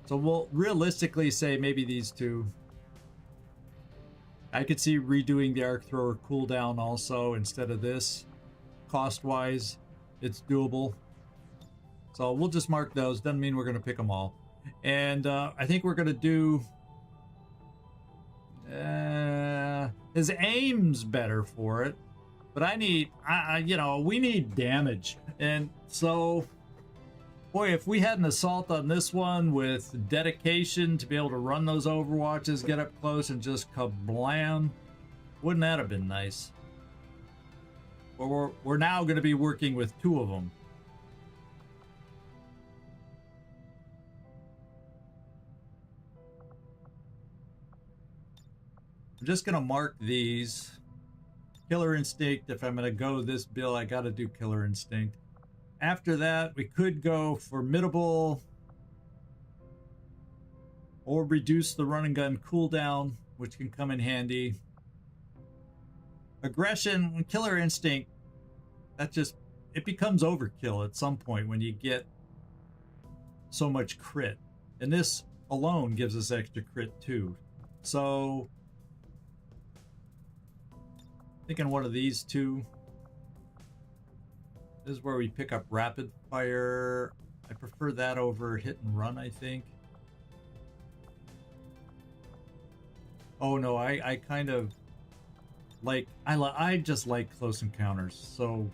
So we'll realistically say maybe these two. I could see redoing the arc thrower cooldown also instead of this. Cost-wise, it's doable. So we'll just mark those. Doesn't mean we're going to pick them all. And I think we're going to do... his aim's better for it. But I need... we need damage. And so... Boy, if we had an assault on this one with dedication to be able to run those overwatches, get up close, and just kablam, wouldn't that have been nice? But we're now going to be working with 2 of them. I'm just going to mark these. Killer Instinct, if I'm going to go this bill, I got to do Killer Instinct. After that, we could go Formidable or reduce the run and gun cooldown, which can come in handy. Aggression, Killer Instinct, it becomes overkill at some point when you get so much crit. And this alone gives us extra crit too. So, thinking one of these two. This is where we pick up rapid fire. I prefer that over hit and run, I think. Oh no, I kind of like, I just like close encounters, so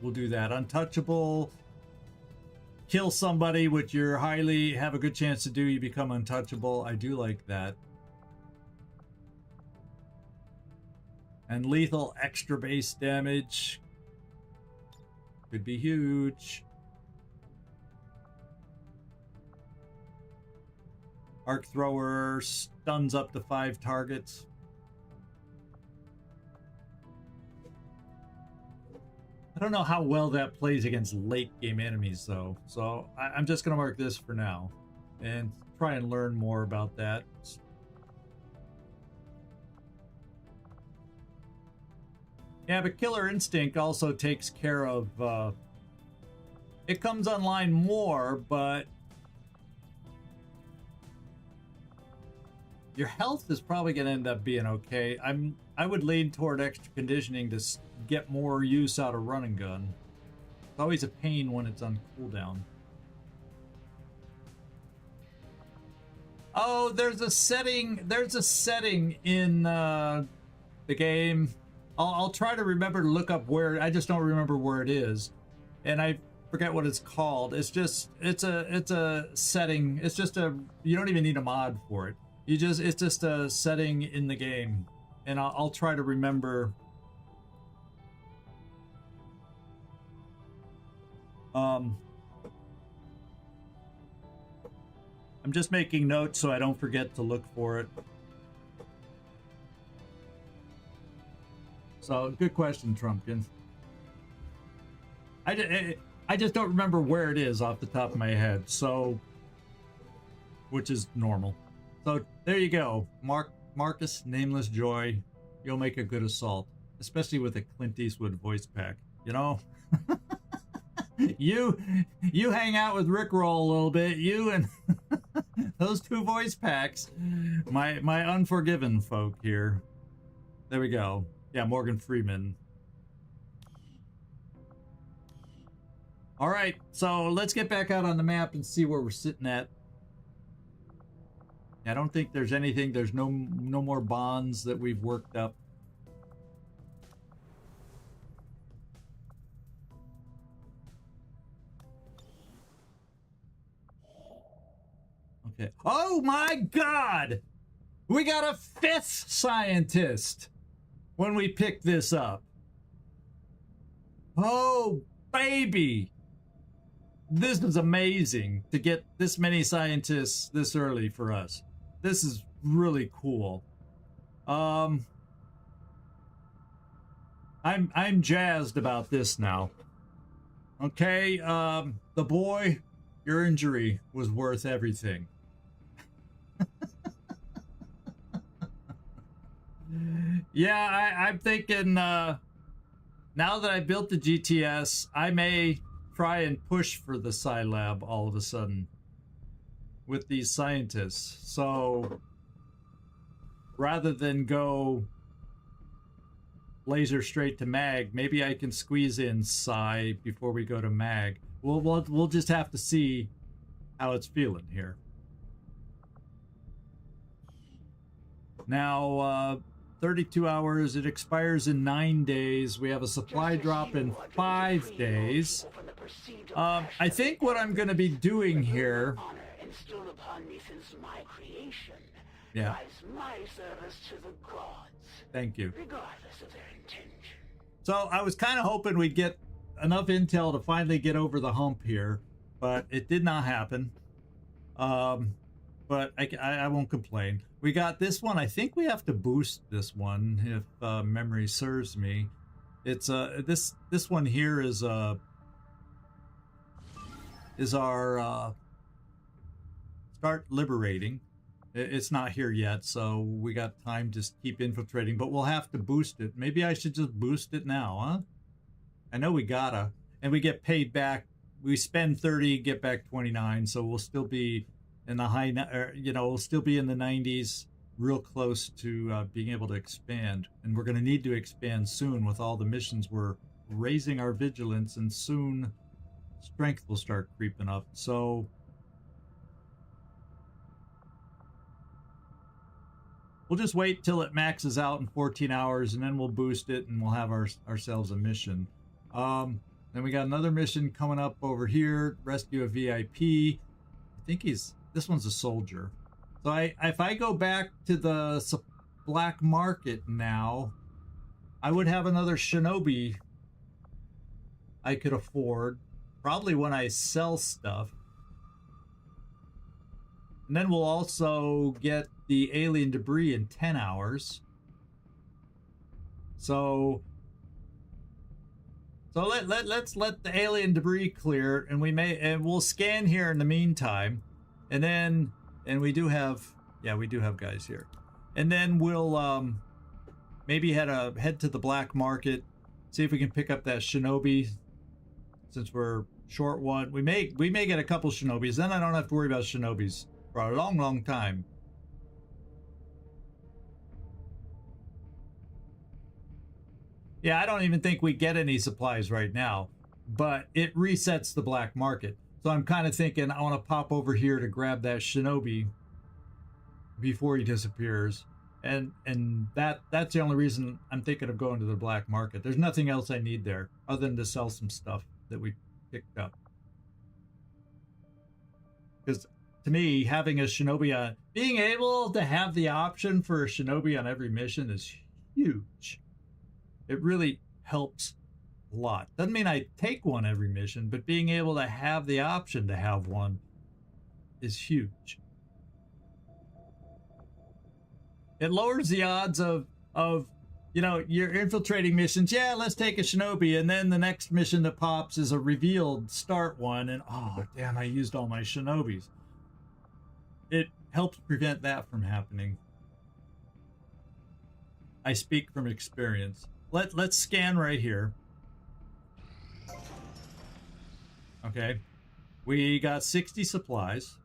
we'll do that. Untouchable. kill somebody, which you're highly have a good chance to do, you become untouchable. I do like that. And lethal extra base damage could be huge. Arc thrower stuns up to 5 targets. I don't know how well that plays against late game enemies though, so I'm just gonna mark this for now and try and learn more about that. Yeah, but Killer Instinct also takes care of it comes online more, but your health is probably gonna end up being okay. I would lean toward extra conditioning to get more use out of run and gun. It's always a pain when it's on cooldown. Oh, there's a setting in the game. I'll try to remember to look up where. I just don't remember where it is, and I forget what it's called. It's a setting. It's just you don't even need a mod for it. It's just a setting in the game, and I'll try to remember. I'm just making notes so I don't forget to look for it. So, good question, Trumpkin. I just don't remember where it is off the top of my head, so, which is normal. So, there you go. Marcus, Nameless Joy. You'll make a good assault, especially with a Clint Eastwood voice pack, you know? You hang out with Rickroll a little bit, you and those 2 voice packs. My Unforgiven folk here. There we go. Yeah, Morgan Freeman. All right, so let's get back out on the map and see where we're sitting at. I don't think there's anything. There's no more bonds that we've worked up. Okay. Oh my God! We got a 5th scientist when we pick this up. Oh, baby! This is amazing to get this many scientists this early for us. This is really cool. I'm jazzed about this now. Okay, the boy, your injury was worth everything. Yeah, I'm thinking now that I built the GTS, I may try and push for the Scilab all of a sudden with these scientists. So rather than go laser straight to mag, maybe I can squeeze in Sci before we go to mag. We'll just have to see how it's feeling here. Now 32 hours, it expires in 9 days. We have a supply drop in 5 days. I think what I'm going to be doing here. Yeah. Thank you. So I was kind of hoping we'd get enough intel to finally get over the hump here, but it did not happen. But I won't complain. We got this one. I think we have to boost this one if memory serves me. It's this one here is our start liberating. It's not here yet, so we got time to keep infiltrating, but we'll have to boost it. Maybe I should just boost it now, huh? I know we gotta, and we get paid back. We spend 30, get back 29, so we'll still be in the high, we'll still be in the 90s, real close to being able to expand. And we're going to need to expand soon with all the missions. We're raising our vigilance, and soon strength will start creeping up. So we'll just wait till it maxes out in 14 hours, and then we'll boost it, and we'll have ourselves a mission. Then we got another mission coming up over here. Rescue a VIP. I think this one's a soldier. So if I go back to the black market now, I would have another shinobi I could afford. Probably when I sell stuff. And then we'll also get the alien debris in 10 hours. So let's let the alien debris clear, and we'll scan here in the meantime. And we do have guys here. And then we'll maybe head to the black market, see if we can pick up that shinobi since we're short one. We may get a couple shinobis, then I don't have to worry about shinobis for a long, long time. Yeah, I don't even think we get any supplies right now, but it resets the black market. So I'm kind of thinking I want to pop over here to grab that shinobi before he disappears. And that's the only reason I'm thinking of going to the black market. There's nothing else I need there other than to sell some stuff that we picked up. Because to me, having a shinobi being able to have the option for a shinobi on every mission is huge. It really helps a lot. Doesn't mean I take one every mission, but being able to have the option to have one is huge. It lowers the odds of your infiltrating missions. Yeah, let's take a shinobi, and then the next mission that pops is a revealed start one, and oh damn, I used all my shinobis. It helps prevent that from happening. I speak from experience. Let's scan right here. Okay, we got 60 supplies.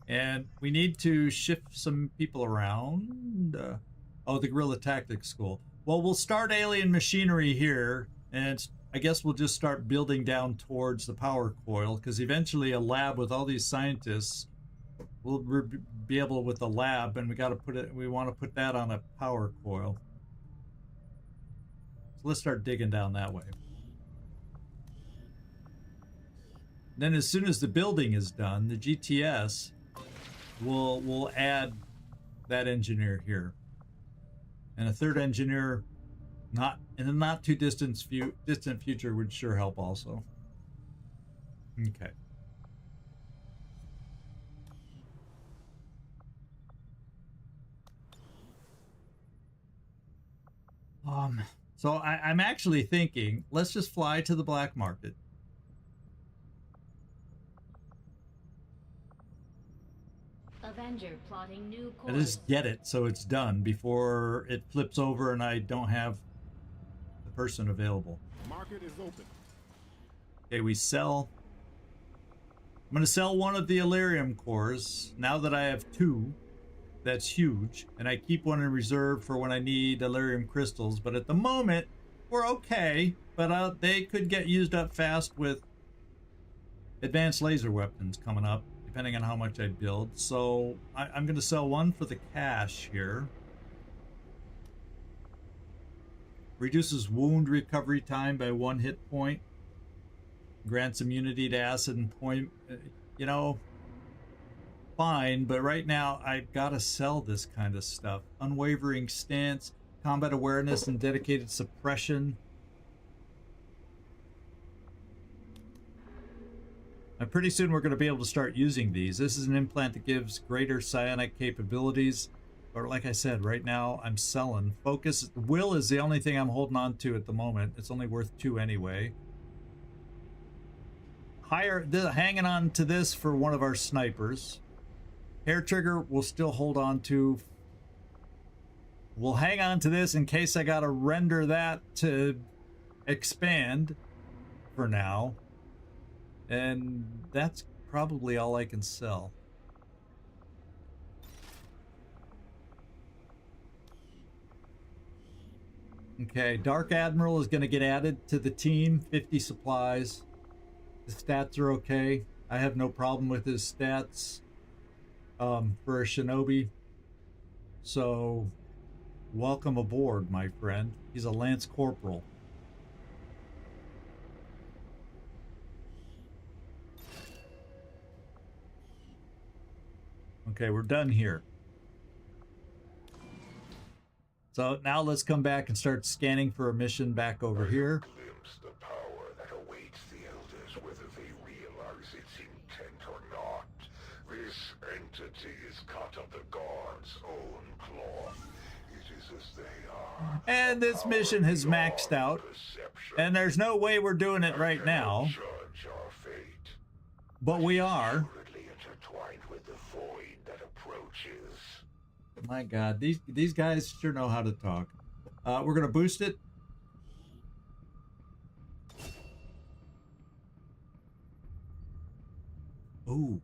And we need to shift some people around. The Guerrilla Tactics School. Well, we'll start alien machinery here, and I guess we'll just start building down towards the power coil, because eventually a lab with all these scientists will be able with the lab, and we want to put that on a power coil. So let's start digging down that way. Then as soon as the building is done, the GTS, we'll add that engineer here, and a third engineer in the not too distant future would sure help also. Okay. So I'm actually thinking, let's just fly to the black market. Avenger plotting new course. And just get it so it's done before it flips over and I don't have the person available. Market is open. Okay, we sell. I'm going to sell one of the Illyrium cores. Now that I have 2, that's huge. And I keep one in reserve for when I need Illyrium crystals. But at the moment, we're okay. But they could get used up fast with advanced laser weapons coming up, depending on how much I build. So I'm going to sell one for the cash here. Reduces wound recovery time by 1 hit point. Grants immunity to acid and point. Fine, but right now I've got to sell this kind of stuff. Unwavering stance, combat awareness, and dedicated suppression. And pretty soon we're going to be able to start using these. This is an implant that gives greater psionic capabilities. But like I said, right now I'm selling. Focus. Will is the only thing I'm holding on to at the moment. It's only worth 2 anyway. Hanging on to this for one of our snipers. Hair trigger we'll still hold on to. We'll hang on to this in case I got to render that to expand for now. And that's probably all I can sell. Okay, Dark Admiral is going to get added to the team. 50 supplies. The stats are okay. I have no problem with his stats for a shinobi. So, welcome aboard, my friend. He's a Lance Corporal. Okay, we're done here. So now let's come back and start scanning for a mission back over here. Glimpse the power that awaits the elders, whether they realize its intent or not. This entity is cut of the gods' own cloth. It is as they are. And this mission has maxed out. And there's no way we're doing it right now. Judge our fate. But we are. Secretly intertwined with the void that approaches. My God, these guys sure know how to talk. We're gonna boost it. Ooh,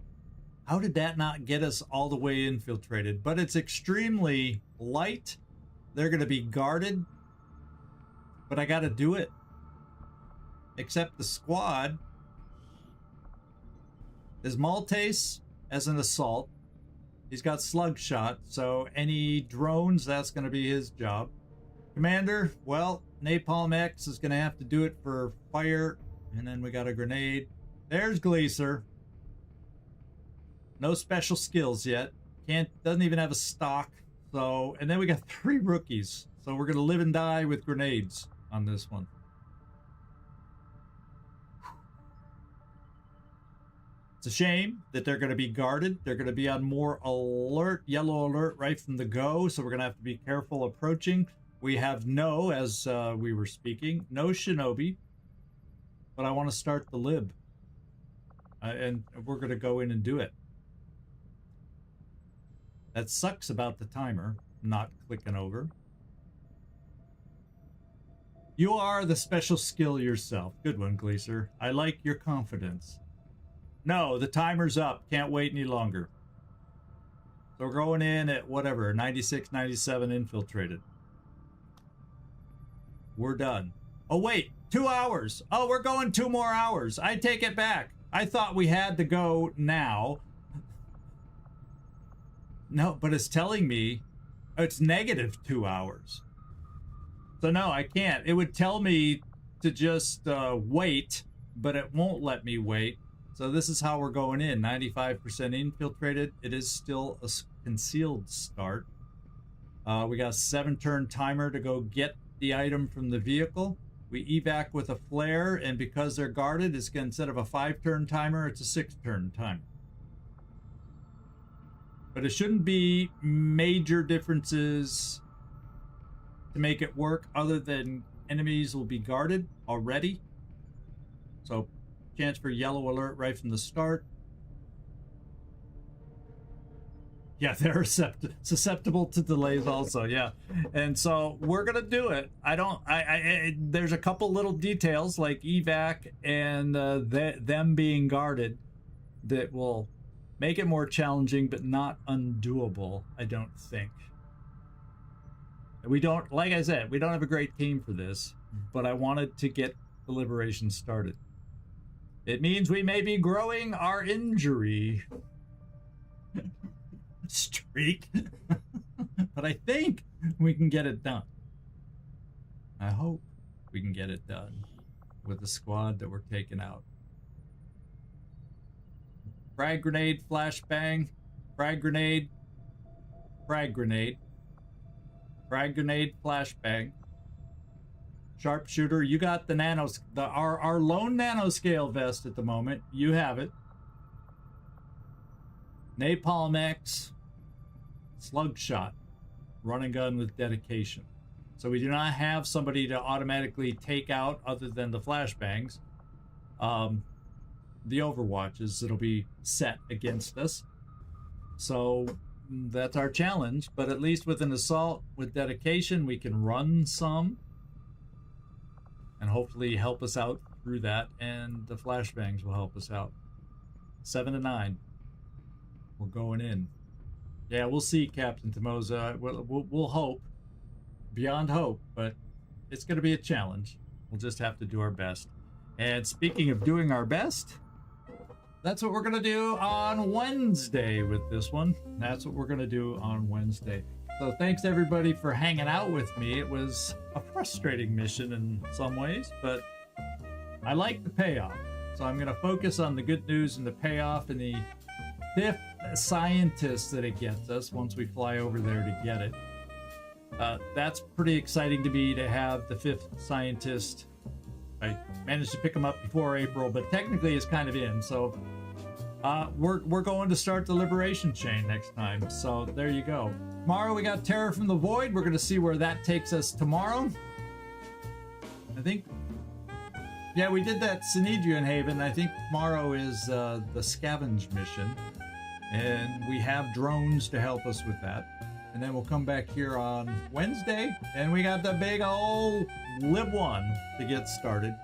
how did that not get us all the way infiltrated? But it's extremely light. They're gonna be guarded. But I gotta do it. Except the squad is Maltese as an assault. He's got slug shot, so any drones, that's going to be his job. Commander, well, Napalm X is going to have to do it for fire. And then we got a grenade. There's Gleaser. No special skills yet. Doesn't even have a stock. So, and then we got 3 rookies. So we're going to live and die with grenades on this one. It's a shame that they're going to be guarded. They're going to be on more alert, yellow alert right from the go. So we're going to have to be careful approaching. We have no, as we were speaking, no shinobi. But I want to start the lib. And we're going to go in and do it. That sucks about the timer not clicking over. You are the special skill yourself. Good one, Gleaser. I like your confidence. No, the timer's up. Can't wait any longer. So we're going in at whatever, 96, 97 infiltrated. We're done. Oh, wait, 2 hours. Oh, we're going 2 more hours. I take it back. I thought we had to go now. No, but it's telling me it's negative 2 hours. So no, I can't. It would tell me to just wait, but it won't let me wait. So this is how we're going in. 95% infiltrated. It is still a concealed start. We got a 7-turn timer to go get the item from the vehicle. We evac with a flare, and because they're guarded, it's gonna, instead of a 5-turn timer, it's a 6-turn timer. But it shouldn't be major differences to make it work, other than enemies will be guarded already. So chance for yellow alert right from the start. Yeah, they're susceptible to delays also, yeah. And so we're gonna do it. There's a couple little details like evac and them being guarded that will make it more challenging, but not undoable, I don't think. We don't, like I said, we don't have a great team for this, but I wanted to get the liberation started. It means we may be growing our injury streak, but I think we can get it done. I hope we can get it done with the squad that we're taking out. Frag grenade, flashbang, frag grenade, frag grenade, frag grenade, flashbang. Sharpshooter, you got the our lone nanoscale vest at the moment. You have it. Napalm X, slug shot, run and gun with dedication. So we do not have somebody to automatically take out other than the flashbangs. The overwatches that'll be set against us. So that's our challenge, but at least with an assault with dedication, we can run some and hopefully help us out through that, and the flashbangs will help us out. 7 to 9. We're going in. Yeah, we'll see, Captain Tomoza. We'll hope. Beyond hope, but it's going to be a challenge. We'll just have to do our best. And speaking of doing our best, that's what we're going to do on Wednesday with this one. That's what we're going to do on Wednesday. So thanks everybody for hanging out with me. It was a frustrating mission in some ways, but I like the payoff. So I'm going to focus on the good news and the payoff in the 5th scientists that it gets us once we fly over there to get it. That's pretty exciting to have the 5th scientist. I managed to pick him up before April, but technically it's kind of in. So we're going to start the liberation chain next time. So there you go. Tomorrow we got Terror from the Void. We're going to see where that takes us tomorrow. I think, yeah, we did that Sinedrian Haven. I think tomorrow is the scavenge mission, and we have drones to help us with that. And then we'll come back here on Wednesday, and we got the big old Lib 1 to get started.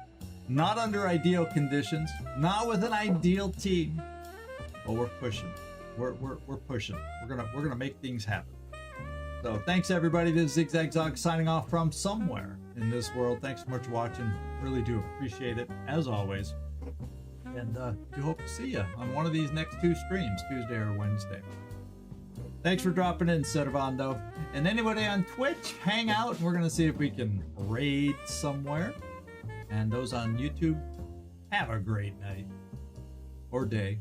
Not under ideal conditions, not with an ideal team, but we're pushing. We're pushing. We're gonna make things happen. So thanks everybody. This is ZigZagZog signing off from somewhere in this world. Thanks so much for watching. Really do appreciate it as always. And do hope to see you on one of these next 2 streams, Tuesday or Wednesday. Thanks for dropping in, Servando. And anybody on Twitch, hang out, and we're going to see if we can raid somewhere. And those on YouTube, have a great night. Or day.